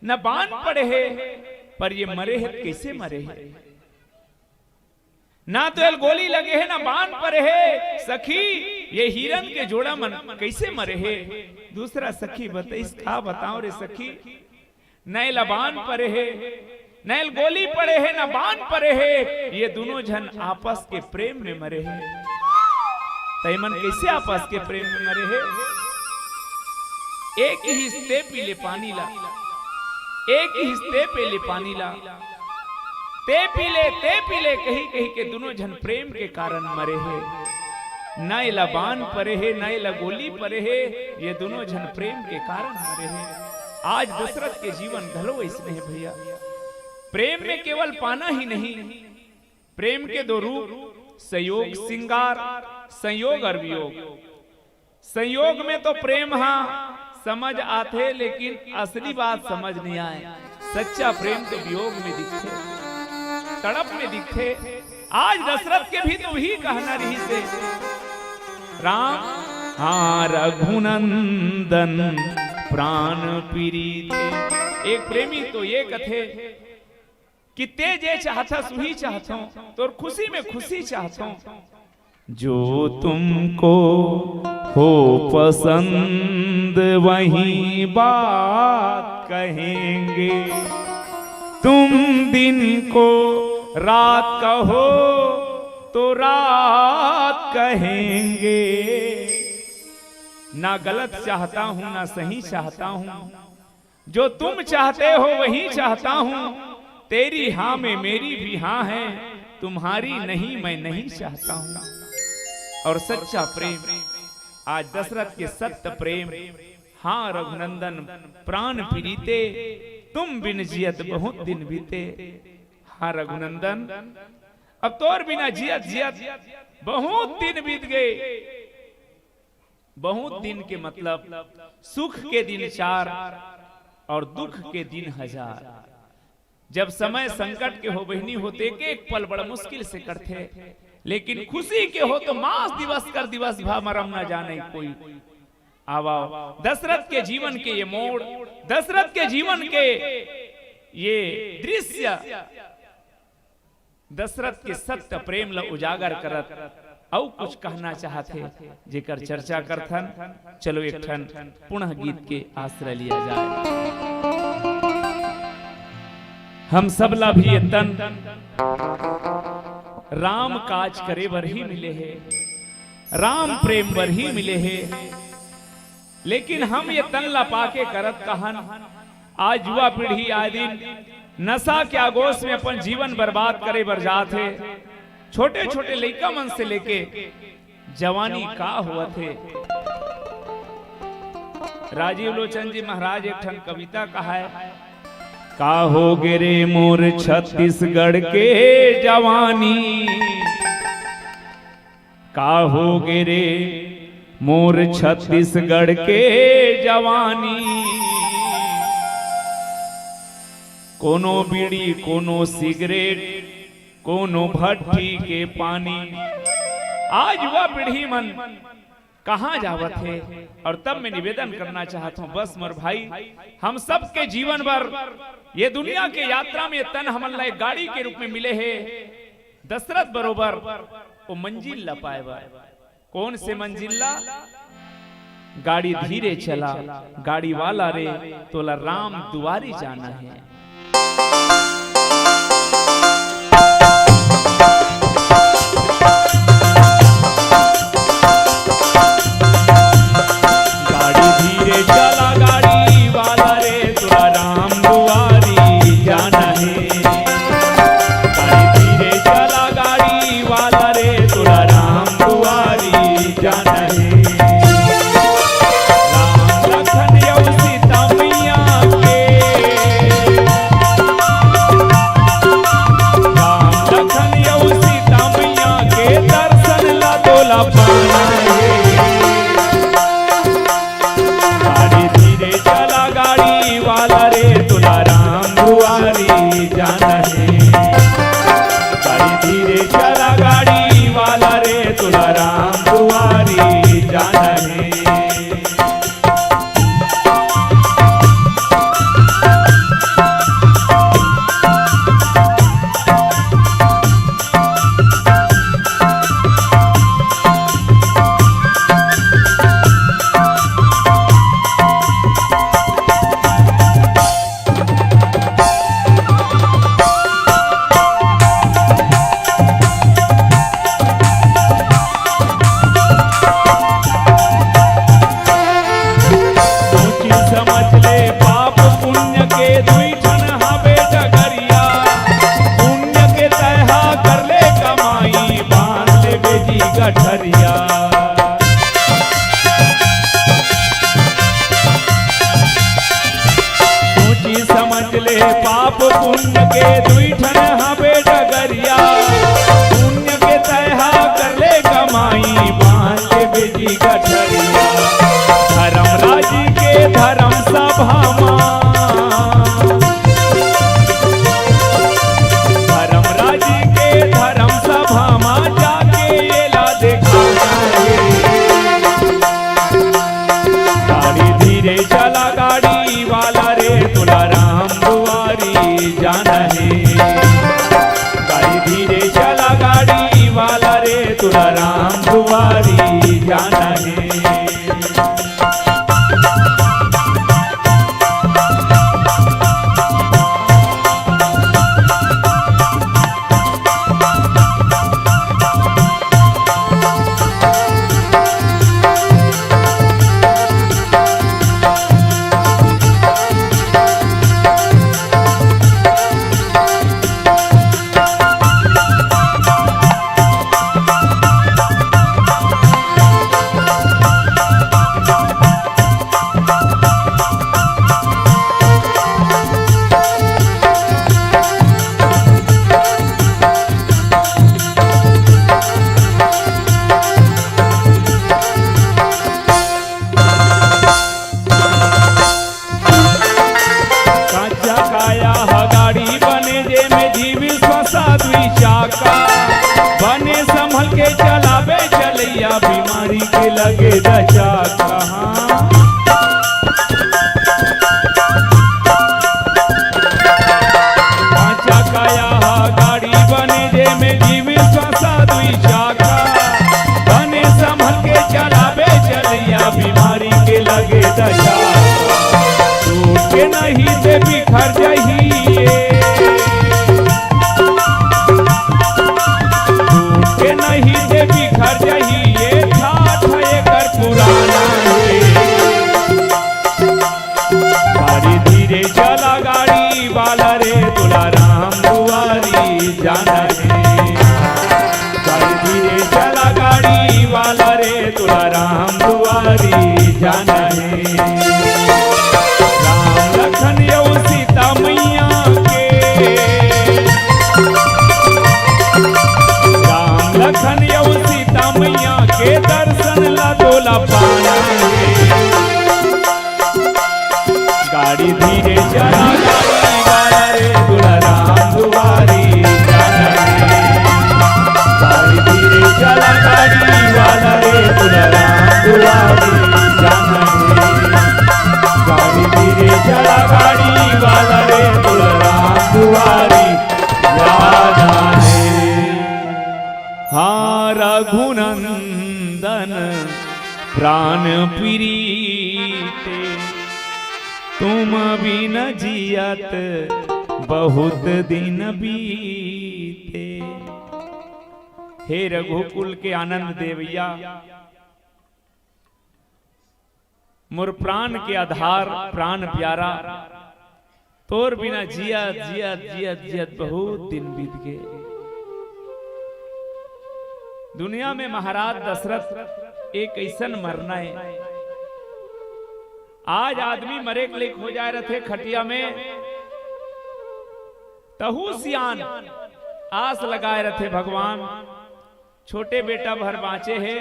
न बांध पड़े है, पर ये मरे है कैसे मरे है? ना तो ये गोली लगे है ना बांध पड़े है, सखी ये हिरन के जोड़ा मन कैसे मरे है? दूसरा सखी बताइस का बताओ रे सखी, न लबान पड़े है न गोली पड़े है न बांध पड़े है, ये दोनों जन आपस के प्रेम में मरे हैं। तैमन कैसे आपस के प्रेम में मरे हैं? एक ही हिस्से पीले पानी ला, एक ही हिस्से पीले पानी ला, ते पीले कहीं कहीं के दोनों जन प्रेम के कारण मरे हैं। न लबान परे है न लगोली परे है, ये दोनों जन प्रेम के कारण मरे हैं। आज दशरथ के जीवन घलो इसमें है भैया। प्रेम में केवल पाना ही नहीं, प्रेम के 2 रूप, संयोग श्रृंगार, संयोग और वियोग। संयोग में तो प्रेम हाँ समझ आते, लेकिन असली बात समझ नहीं आए। सच्चा प्रेम तो वियोग में दिखते, तड़प में दिखते। आज दशरथ के भी तो वही कहना रही से, राम हाँ रघुनंदन प्राण प्रीते। एक प्रेमी तो ये कथे कि ते जे चाहता सुही चाहता हूं, तो खुशी में खुशी चाहता हूं। जो तुमको हो पसंद वही बात कहेंगे, तुम दिन को रात कहो तो रात कहेंगे। ना गलत चाहता हूं ना सही चाहता हूं, जो तुम चाहते हो वही चाहता हूं। तेरी हाँ में मेरी भी हाँ है, तुम्हारी नहीं मैं नहीं चाहता हूं। और सच्चा प्रेम आज दशरथ के सत्य प्रेम, हाँ रघुनंदन प्राण प्रीते, तुम बिन जियत बहुत दिन बीते। हाँ रघुनंदन अब तोर बिना जियत जियत बहुत दिन बीत गए। बहुत दिन के मतलब सुख के दिन 4 और दुख के दिन 1000। जब समय संकट के हो बहनी होते के एक पल बड़ा मुश्किल से करते, लेकिन खुशी के हो तो मास दिवस कर दिवस भा मरम न जाने कोई। आवा दशरथ के जीवन के ये मोड़, दशरथ के जीवन के ये दृश्य, दशरथ के सत्य प्रेम ला उजागर करत और कुछ कहना चाहते जेकर चर्चा करथन। चलो एक ठन पुनः गीत के आश्रय लिया जाए। हम सब ला भी ये तन राम काज करे बर ही मिले है, राम प्रेम बर ही मिले है, लेकिन हम ये तन ला पाके करत कहन। आज युवा पीढ़ी आए दिन नशा के आगोश में अपन जीवन बर्बाद करे बर जात है। छोटे छोटे लड़का मन से लेके जवानी का हुआ थे। राजीव लोचन जी महाराज एक ठन कविता कहा है, का हो गे रे मोर छत्तीसगढ़ के जवानी, का हो गे रे मोर छत्तीसगढ़ के जवानी। कोनो बीड़ी कोनो सिगरेट कोनो भट्टी के पानी। आज युवा पीढ़ी मन कहां जावत है। और तब मैं निवेदन करना चाहता हूं, बस मोर भाई हम सब के जीवन भर ये दुनिया के यात्रा में तन हमन ला गाड़ी के रूप में मिले है। दशरथ बरोबर वो मंजिल ला पाए बा। कौन से मंजिल ला? गाड़ी धीरे चला, गाड़ी वाला रे तोला राम दुआरी जाना है। पाप पुण्य के दुई ठन हबे डगरिया। पुण्य के तहा कर ले कमाई, बांध ले बेजी गठरिया। धर्म राजी के धर्म सभा धर्म राजी के धर्म सभा में जाके ये ला दिखाना है। गाड़ी धीरे चला गाड़ी वाला रे तुला राम दुआरी जाना है। गाड़ी धीरे चला गाड़ी वाला रे तुला राम दुआरी जाना है। बने संभल के चलावे चलैया, बीमारी के लगे दशा कहाँ। पांचा काया गाड़ी बने जे में जीवी श्वासा दुई चाका। नहीं दे बिखर जहिए, टूट के नहीं दे बिखर जहिए, ठाठ एकर पुराना है। गाड़ी धीरे चला गाड़ी वाला रे दुला राम दुआरी जाना है। गाड़ी धीरे चला गाड़ी वाला रे दुला राम दुआरी जाना है। राम लखन यौ सीता मैया के, राम लखन यौ सीता मैया के दर्शन ला दोला पाना है। गाड़ी धीरे चला गाड़ी वाला रे दुला राम दुआरी जाना है। गाड़ी धीरे चला गाड़ी वाला रे दुला राम दुआरी जाना है। गाड़ी धीरे चला गाड़ी वाला रे दुला राम दुआरी जाना है। हाँ रघुनंदन प्राण प्रीते, तुम भी न जियत बहुत दिन बीते। हे रघुकुल के आनंद देवैया, मोर प्राण के आधार प्राण प्यारा, तोर बिना जियत जियत जियत जियत बहुत दिन बीत गए। दुनिया में महाराज दशरथ एक ऐसन मरना है, आज आदमी मरे के लेख हो जाए रहे खटिया में, तहु सियान आस लगाए रहे भगवान छोटे बेटा भर बाँचे है,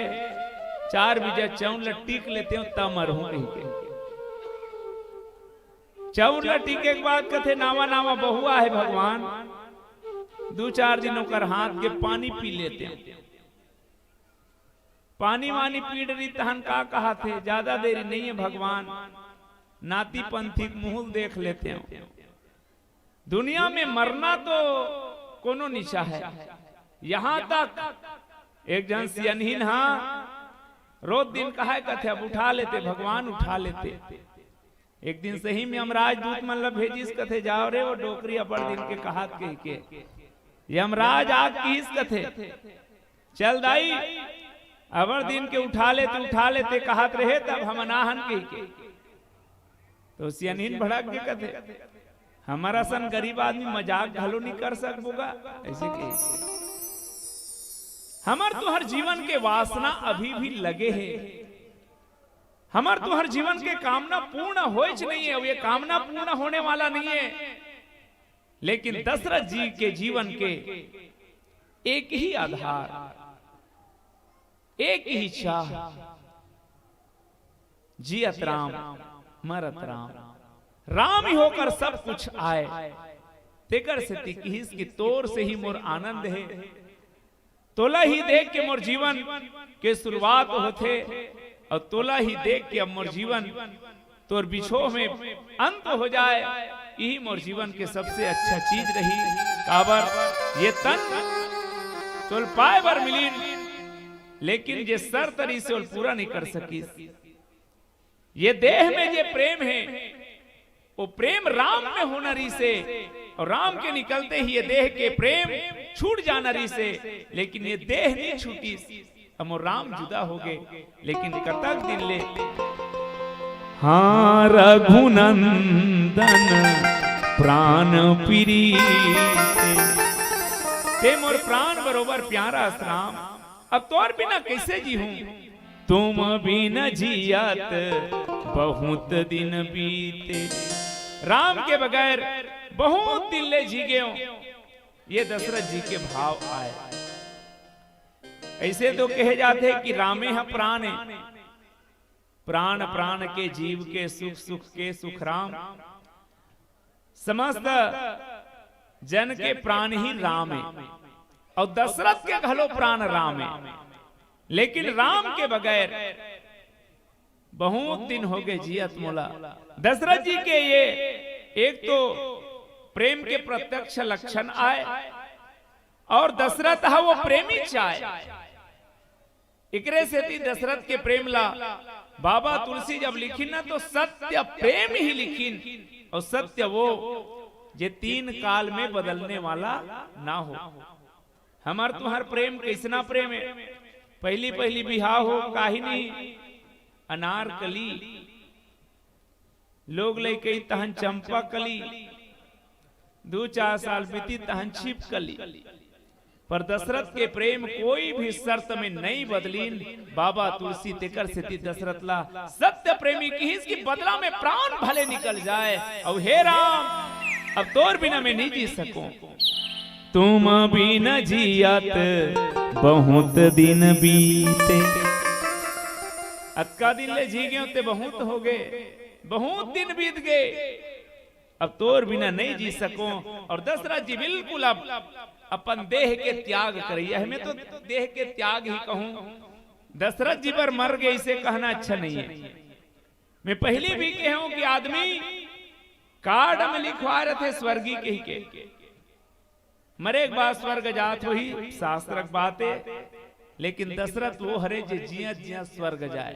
4 बीजा चौन टीक लेते हो तब मरहूं कहीं के। चौन टीके के बाद कथे नावा नावा बहुआ है भगवान, 2-4 दिनों कर हाथ के पानी पी लेते हैं। पानी वानी पीड़ रही तहन का कहा थे, ज्यादा देरी नहीं है भगवान, नाती पंथी मुहूल देख लेते हैं। दुनिया में मरना तो कोनो निशा है, यहां तक एक जन सियनहीन रोज दिन कहा कथे अब उठा लेते भगवान उठा लेते। एक दिन सही में यमराज दूत मतलब भेजिस कथे जाओ रे वो डोकरी अपर दिन के कहा के यमराज आग किस कथे चल दाई अवर दिन के उठा लेते कहत रहे तब हम अनाहन के। तो सियनहीन भड़क के कथे हमारा सन गरीब आदमी मजाक घलो नहीं कर सकूगा ऐसे के। हमार तो हर जीवन के वासना अभी भी लगे है, हमार तो हर जीवन के कामना पूर्ण हो नहीं है, ये कामना पूर्ण होने वाला नहीं है। लेकिन दशरथ जी के जीवन के एक ही आधार, एक ही चाह, जियत राम मरत राम, राम ही होकर सब कुछ आए। तेकर से तिकिस की तोर से ही मोर आनंद है, तोला ही देख के मोर जीवन के शुरुआत होते और तोला ही देख के अब मोर जीवन तोर बिछो में अंत हो जाए, यही मोर जीवन के सबसे अच्छा चीज रही। काबर ये तन तोल पाए बर मिली, लेकिन जे सर तरी से पूरा नहीं कर सकी। ये देह में जे प्रेम है वो प्रेम राम में होना री से, और राम के निकलते ही ये देह के प्रेम छूट जाना री से। लेकिन ये देह नहीं छूटी, हम राम जुदा हो गए, लेकिन कतक दिन ले। हाँ रघुनंदन प्राण प्रीते, ते मोर प्राण बरोबर प्यारा राम, अब तोर बिना कैसे जी हूं। तुम बिन जियत बहुत दिन बीते, राम के बगैर बहुत दिन ले जी गए हो, ये दशरथ जी के भाव आए। ऐसे तो कहे जाते कि रामे है प्राण है, प्राण प्राण के जीव के सुख सुख के सुख राम, समस्त जन के प्राण ही राम है, और दशरथ के घलो प्राण राम है। लेकिन राम के बगैर बहुत दिन हो गए जियत मोला। दशरथ जी के ये एक तो प्रेम के प्रत्यक्ष लक्षण आए, और दशरथ है वो प्रेमी चाहे। इकरे से थी दशरथ के प्रेम ला बाबा तुलसी जब लिखी ना तो सत्य प्रेम ही लिखीन, और सत्य वो जे 3 काल में बदलने वाला ना हो। हमार तुम्हार प्रेम कैसना प्रेम है, पहली पहली बिहाव हो काही नहीं अनारकली, लोग लेके तहन चंपा कली, 2-4 साल बीती तहन छिपकली। पर दशरथ के प्रेम कोई भी शर्त में नहीं बदलीन। बाबा तुलसी तेकर से दशरथ ला सत्य प्रेमी की इसकी बदला में प्राण भले निकल जाए। और हे राम अब तोर बिना मैं नहीं जी सकूं, तुम बिना जियत बहुत दिन बीते। अक्का दिन ले जी गए ते बहुत हो गए, बहुत दिन बीत गए, अब तोर बिना नहीं जी सकूं। और दशरथ जी बिल्कुल अब अपन देह के त्याग करिए, हमें तो देह के त्याग ही कहूं। दशरथ जी पर मर गए इसे कहना अच्छा नहीं है। मैं पहले भी कहूं कि आदमी कार्ड में लिखवा रहे थे स्वर्गी के ही के मरे एक बार स्वर्ग जात वही शास्त्रक बात है, लेकिन दशरथ वो हरे जे जिया जिया स्वर्ग जाए,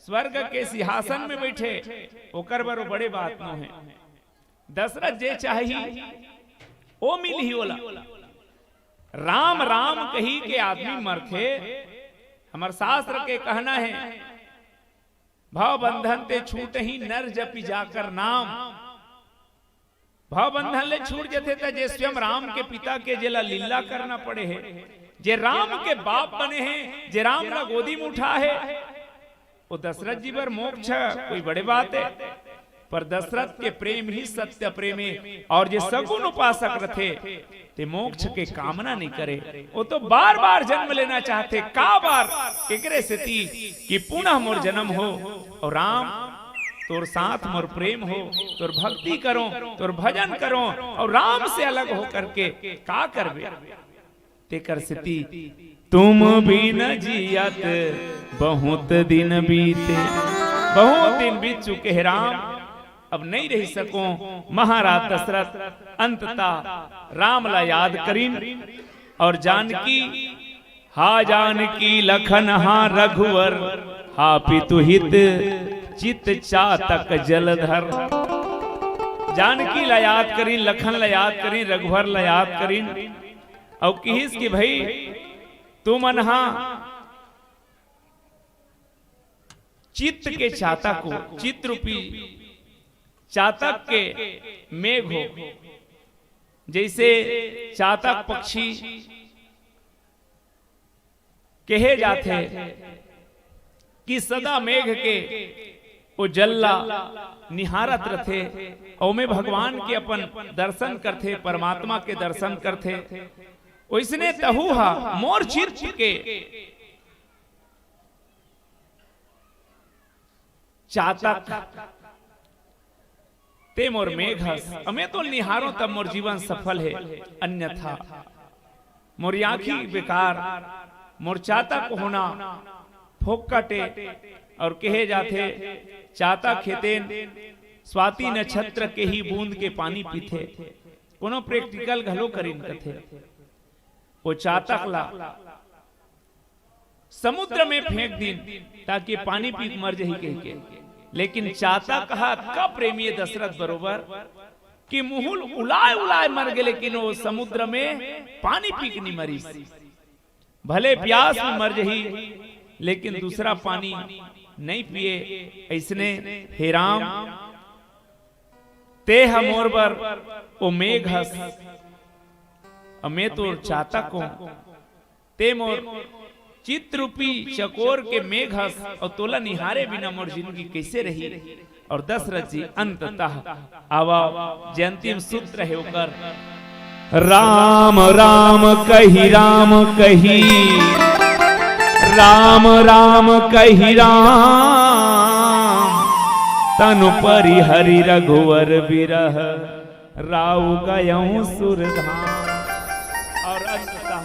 स्वर्ग के सिंहासन में बैठे ओकर बर बड़े बात न है। दशरथ जे चाहिए ओ मिल ही होला। राम राम कही के आदमी मरथे, हमार शास्त्र के कहना है भाव बंधन ते छूट ही नर जपि जाकर नाम। भाव बंधन ले छूट जथे थे जे स्वयं राम के पिता के जेला लीला करना पड़े है, जे राम के बाप बने हैं, जे राम ला गोदी में उठा है, वो दशरथ जी पर मोक्ष कोई बड़े बात है। पर दशरथ के प्रेम ही सत्य प्रेम है। और जे सगुन उपासक रथे ते मोक्ष के कामना नहीं करे, वो तो बार बार जन्म लेना चाहते। का बार एकरे से थी कि पुनः मोर जन्म हो और राम तोर साथ मोर प्रेम हो, तोर भक्ति करो, तोर भजन करो और राम से अलग हो करके का करबे। तेकर सिति तुम बिन जियत बहुत दिन बीते। बहुत दिन बीत चुके हैं राम, अब नहीं रह सको। महाराज दशरथ अंततः राम ला याद करीन और जानकी हा जानकी लखन हा रघुवर हा पितु हित चित चातक जलधर। जानकी ला याद करीन, लखन ला याद करीन, रघुवर ला याद करीन और किहिस कि भाई तू मनहा चित्त के चातक को, चित्त रूपी चातक के मेघ हो। जैसे चातक पक्षी कहे जाते कि सदा मेघ के वो जल्ला निहारत रथे और में भगवान के अपन दर्शन करते, परमात्मा के दर्शन करते। वैसने तहुहा मोर चित्त के चातक ते मोर मेघस, हमें तो निहारो तब मोर जीवन सफल है, अन्यथा मोर आँखी बेकार, मोर चातक होना फोकटे। और कहे जाते चातक खेतेन स्वाति नक्षत्र के ही बूंद के पानी पीते। कोनो प्रैक्टिकल घलो करीन कथे वो चातक ला समुद्र में फेंक दिन ताकि पानी पी मर जही कह के। लेकिन चातक कहा का प्रेमी दशरथ बरोबर कि मुहुल उलाए उलाए मर गए, लेकिन वो समुद्र में पानी पी के नहीं मरी। भले प्यास में मर जही लेकिन दूसरा पानी नहीं पिए। ऐसने हे राम ते हमोर बर ओ मेघ हस, मैं तो चातक हूं, ते मोर चित्ररूपी चकोर के मेघ हस और तोला निहारे बिना मोर जिंदगी कैसे रही। और दशरथ जी अंततः आवा जे अंतिम सूत्र है ओकर राम राम कही राम कही, राम राम कही राम, तनु परि हरि रघुवर विरह राउ गयऊं सुरधाम। और अंततः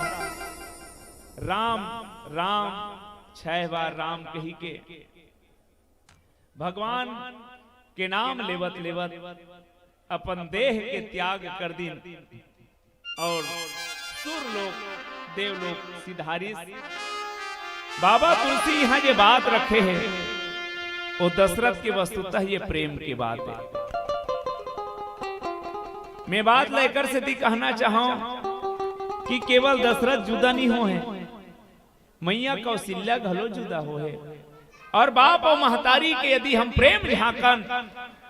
राम राम 6 बार राम कही के भगवान के नाम लेवत लेवत अपन देह के त्याग कर दिन और सुरलोक देवलोक सिधारिस। बाबा तुलसी यहाँ ये बात रखे हैं वो दशरथ के वस्तुतः ये प्रेम की बात है। मैं बात लेकर से कहना चाहूं कि केवल दशरथ जुदा नहीं हो है, मैया कौशल्या घलो जुदा हो है। और बाप और महतारी के यदि हम प्रेम झांकन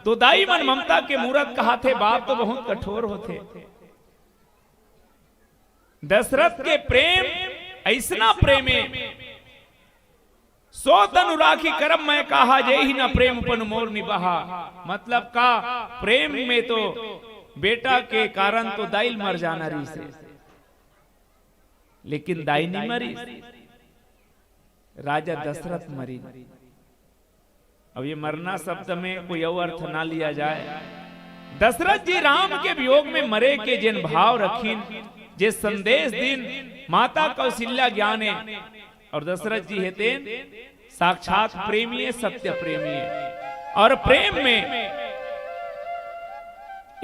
तो दाई मन ममता के मूरत कहा थे, बाप तो बहुत कठोर होते। दशरथ के प्रेम ऐसना प्रेमे सो तनु राखी करम मैं कहा जय ही न प्रेम पन मोर निभाहा। मतलब का प्रेम में तो बेटा के कारण तो दाई मर जाना रही से, लेकिन दाई नहीं मरी, राजा दशरथ मरी। अब ये मरना शब्द में कोई और अर्थ ना लिया जाए। दशरथ जी राम के वियोग में मरे के जिन भाव रखीन, जे संदेश दिन माता कौशल्या ज्ञाने, और दशरथ जी हेते साक्षात प्रेमी है, सत्य प्रेमी है। और प्रेम में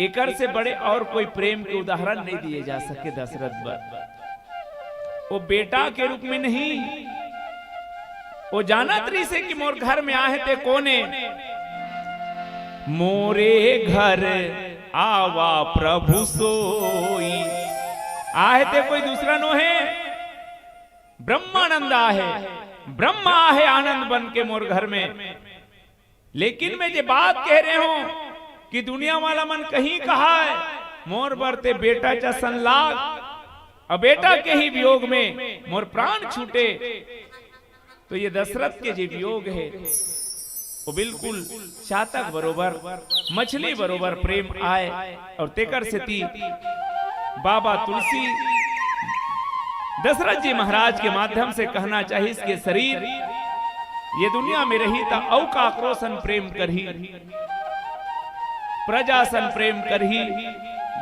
एकर से बड़े और कोई प्रेम के उदाहरण नहीं दिए जा सके दशरथ पर। वो बेटा के रूप में नहीं, वो जानत रही से कि मोर घर में आए थे कोने, मोरे घर आवा प्रभु सोई। आए थे कोई दूसरा नो है, ब्रह्मानंद आहे, ब्रह्मा आहे आनंद बन के मोर घर में। लेकिन मैं ये बात कह रहे हूं कि दुनिया वाला मन कहीं कहा है मोर बरते बेटा चा संलाग, और बेटा के ही वियोग में मोर प्राण छूटे। तो ये दशरथ के जो वियोग है वो बिल्कुल चातक बरोबर, मछली बरोबर प्रेम आए। और तेकर से ती बाबा तुलसी दशरथ जी महाराज के माध्यम से कहना चाहिए, इसके शरीर ये दुनिया में रही था औ का क्रोशन प्रेम करही, प्रजा सन प्रेम करही,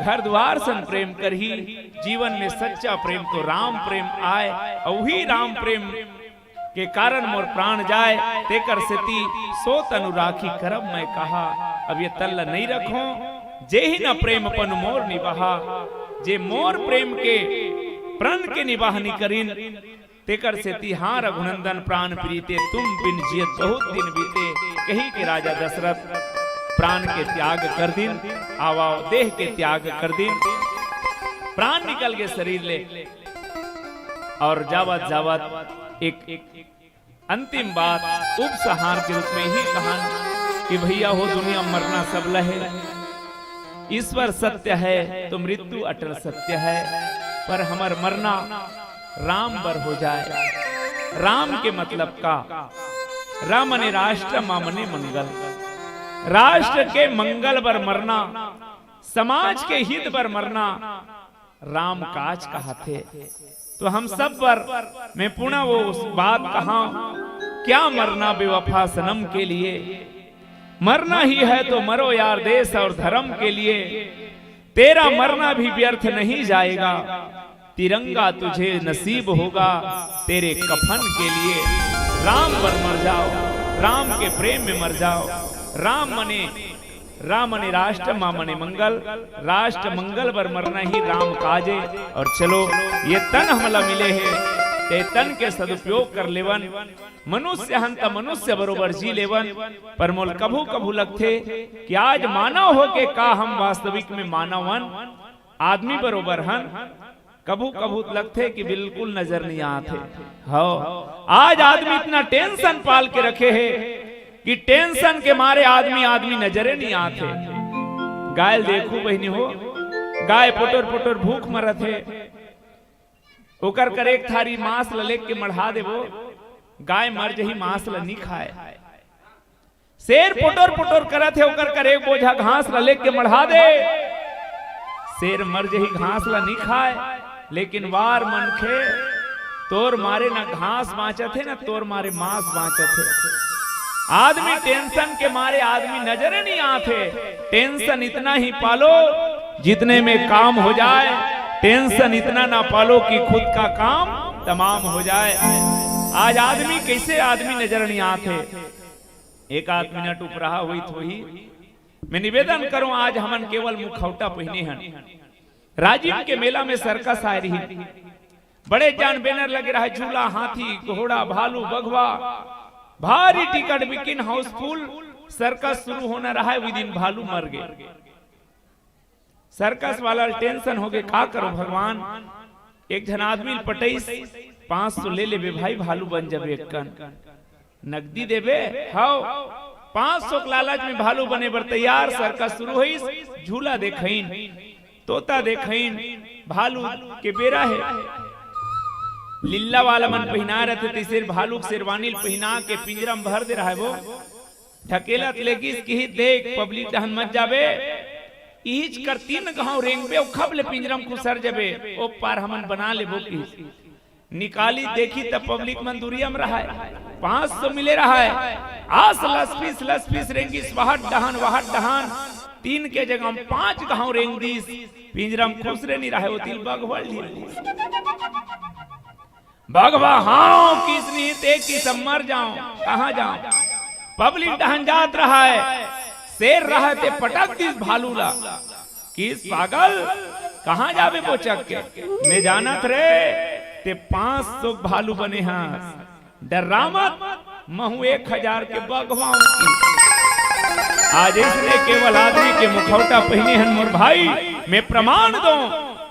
घर द्वार सन प्रेम करही। जीवन में सच्चा प्रेम तो राम प्रेम आए, और ही राम प्रेम के कारण मोर प्राण जाए। तेकर सेती सो तनु राखी करब मैं कहा। अब ये तल्ला नहीं रखो, जे ही न प्रेम पन मोर निभाहा। जे मोर प्रेम के प्रण के निवाहनी करीन, तेकर सेती हाँ रघुनंदन प्राण प्रीते, तुम बिन जियत बहुत दिन बीते। कही के राजा दशरथ प्राण के त्याग कर दिन, आवाओ देह के त्याग कर दिन, प्राण निकल के शरीर ले। और जावत जावत एक अंतिम बात उपसंहार के रूप में ही कहा कि भैया हो दुनिया मरना सब लहे, ईश्वर सत्य है तो मृत्यु अटल सत्य है, पर हमार मरना राम बर हो जाए। राम के मतलब का, राम ने राष्ट्र मामने मंगल, राष्ट्र के मंगल बर मरना, समाज के हित बर मरना राम काज कहाते। तो हम सब पर मैं पुनः वो उस बात कहा, क्या मरना बेवफा सनम के लिए, मरना ही है तो मरो यार देश और धर्म के लिए। तेरा मरना भी व्यर्थ नहीं जाएगा, तिरंगा तुझे नसीब होगा तेरे कफन के लिए। राम पर मर जाओ, राम के प्रेम में मर जाओ। राम मने राष्ट्र मां मने मंगल, राष्ट्र मंगल पर मरना ही राम काजे। और चलो ये तन हमला मिले है, ते तन के सदुपयोग कर लेवन। मनुष्य हंता मनुष्य बरोबर जी लेवन, पर मोल कभू कभू लगथे कि आज मानव हो के का हम वास्तविक में मानवन आदमी बरोबर हन। कभू कभू लगथे कि बिल्कुल नजर नहीं आते। हो आज आदमी इतना टेंशन पाल के रखे है कि टेंशन के मारे आदमी नजरे नहीं आते। गाय देखू बहनी हो, गाय पुटर पुटर भूख मरत है, ओकर कर एक थारी मांस ललेक के मढ़ा देवो, गाय मर जही मांस ल नहीं खाए। शेर पुटर पुटर करत है, ओकर कर एक बोझा घास ललेक के मढ़ा दे, शेर मर जही घास ला नहीं खाए। लेकिन वार मनखे तोर मारे ना घास बाँचत है ना तोर मारे मांस बाँचत है। आदमी टेंशन के मारे आदमी नजरे नहीं आते। टेंशन इतना ही पालो जितने में काम हो जाए, टेंशन इतना ना पालो कि खुद का काम तमाम हो जाए। आज आदमी कैसे आदमी नजर नहीं आते। एक आध मिनट उपरहा हुई तो ही मैं निवेदन करूं, आज हमन केवल मुखौटा पहने हैं। राजीव के मेला में सर्कस आ रही, बड़े जान बैनर लगे रहा, झूला, हाथी, घोड़ा, भालू, बघवा, भारी टिकट बिकिन, हाउसफुल। सर्कस शुरू होना रहा है, विदिन भालू मर गए। सर्कस वाला टेंशन हो गए, का करो भगवान। एक जन आदमी पटैस 500 ले लेबे भाई, भालू बन जाबे एक नकदी देबे। हाउ 500 के लालच में भालू बने बर तैयार। सर्कस शुरू हुई, झूला देखइन, तोता देखइन, भालू के बेरा है। लीला वाला मन पहना रहते तीसरे भालू के शेरवानी पहना के पिंजरा में भर दे रहा है। वो ढकेलत लेगिस की देख पब्लिक दहन मत जाबे, ईच कर 3 गांव रेंगबे खब ले पिंजरा में खुसर जाबे। ओ पार हमन बना ले बोकी निकाली देखी तब पब्लिक मन दूरिया में रहा है। 500 मिले रहा है। आस लस पीस रेंगिस वाहट डहान 3 के जगह 5 गांव रेंग दीस। पिंजरा में खुसरे नहीं रहा है। वो तिल बगवल भगवा हाँ किस नहीं ते कि सब मर जाऊं, कहां जाऊं। पब्लिक दहन जात रहा है, शेर रहा ते पटक दिस भालू ला। किस पागल कहां जाबे पोचक के, मैं जानत रे ते 500 भालू बने हाँ। डरामत महू 1000 के बगवाओं की। आज इसने केवल आदमी के मुखौटा पहने हन मोर भाई, मैं प्रमाण दो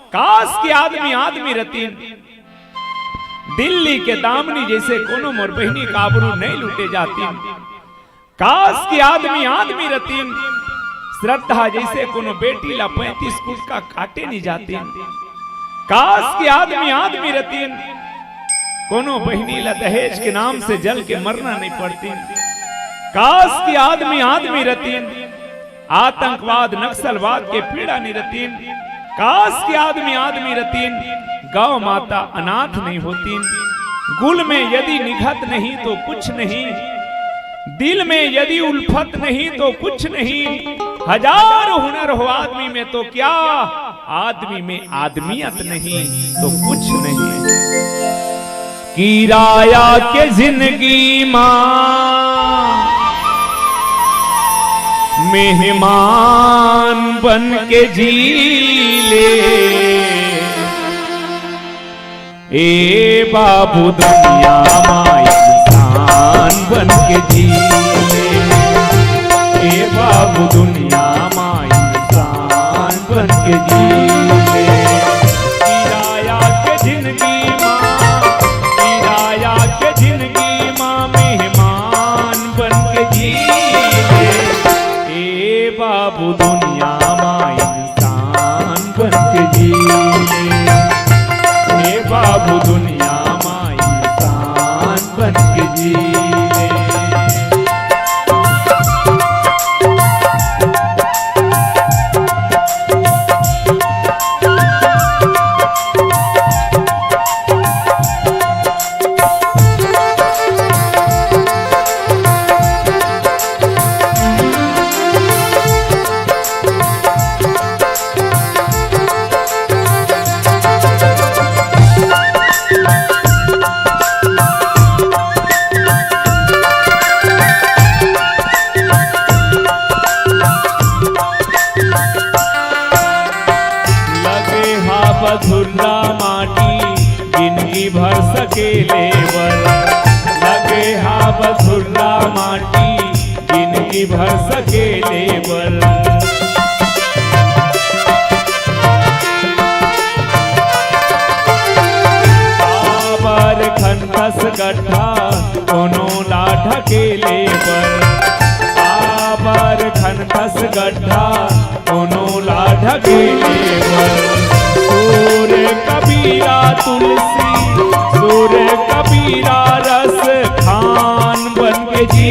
काश के आदमी रतीन। दिल्ली के दामनी जैसे कोनो मोर बहनी काबरू नहीं लूटे जाती। काश के आदमी रतीन। श्रद्धा जैसे कोनो बेटी ला 35 कुछ का काटे नहीं जाती। काश के आदमी रतीन। कोनो बहनी ला दहेज के नाम से जल के मरना नहीं पड़ती। काश के आदमी रतीन। आतंकवाद नक्सलवाद के पीड़ा नहीं रतीन। काश के आदमी रतीन। गौ माता अनाथ नहीं होती। गुल में यदि निघत नहीं तो कुछ नहीं, दिल में यदि उल्फत नहीं तो कुछ नहीं। 1000 हुनर हो आदमी में तो क्या, आदमी में आदमियत नहीं तो कुछ नहीं। किराया के जिंदगी मां मेहमान बन के जी ले। ए बाबू दुनिया मां इंसान बन के जी ले। ए बाबू दुनिया मां इंसान बन के जी ले। किराया के जिंदगी मां, किराया के जिंदगी मां मेहमान बन के जी ले। ए बाबू दुनिया मां इंसान बन के जी ले। बाबू दुनिया मां इंसान बन के जी ले। बधुल्ला माटी जिंदगी भर सकेले बर। लगे हा बधुल्ला माटी जिंदगी भर सकेले बर। बाबर खनकस गड्ढा कोनो ला ढकेले बर। बाबर खनकस गड्ढा कोनो ला ढकेले बर। सूर कबीरा तुलसी, सूर कबीरा रस खान बन के जी।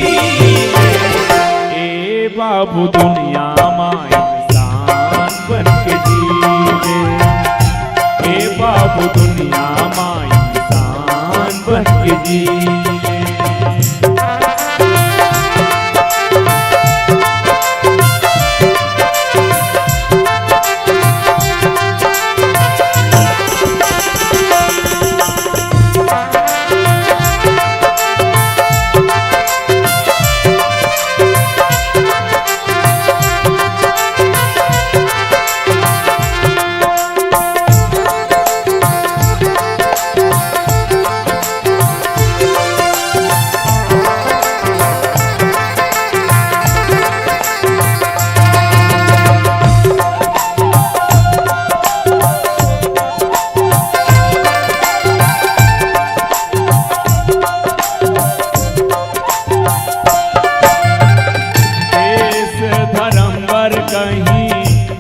ए बाबू दुनिया मां इंसान बन के जी। ए बाबू दुनिया मां इंसान बन के जी।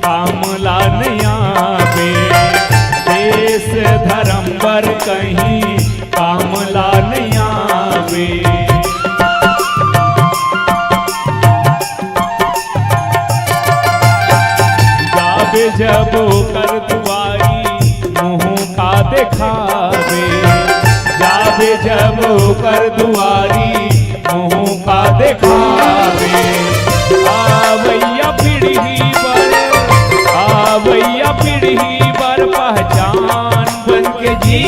काम लाने आवे, देश धर्म बर कहीं काम लाने आवे। जावे जब कर दुआरी मुँह का दिखावे, जावे जब कर दुआरी मुँह का दिखावे। आवैया पीढ़ी बर, आवैया पीढ़ी बर पहचान बन के जी।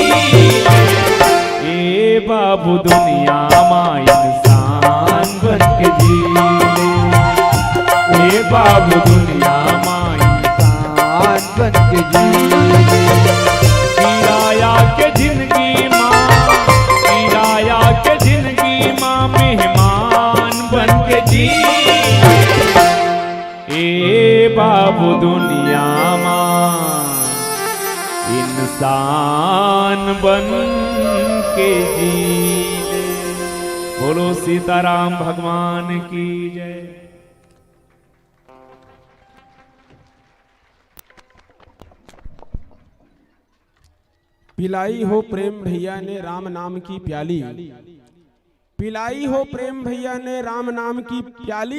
ए बाबू दुनिया मां इंसान बन के जी, ए बाबू दुनिया मां इंसान बन के जी। किराया के जिंदगी मां, किराया के जिंदगी मां मेहमान बन के जी। ए बाबू दुनिया मां इंसान बन के जी। बोलो सीताराम भगवान की जय। पिलाई हो प्रेम भैया ने राम नाम की प्याली, पिलाई हो प्रेम भैया ने राम नाम की प्याली।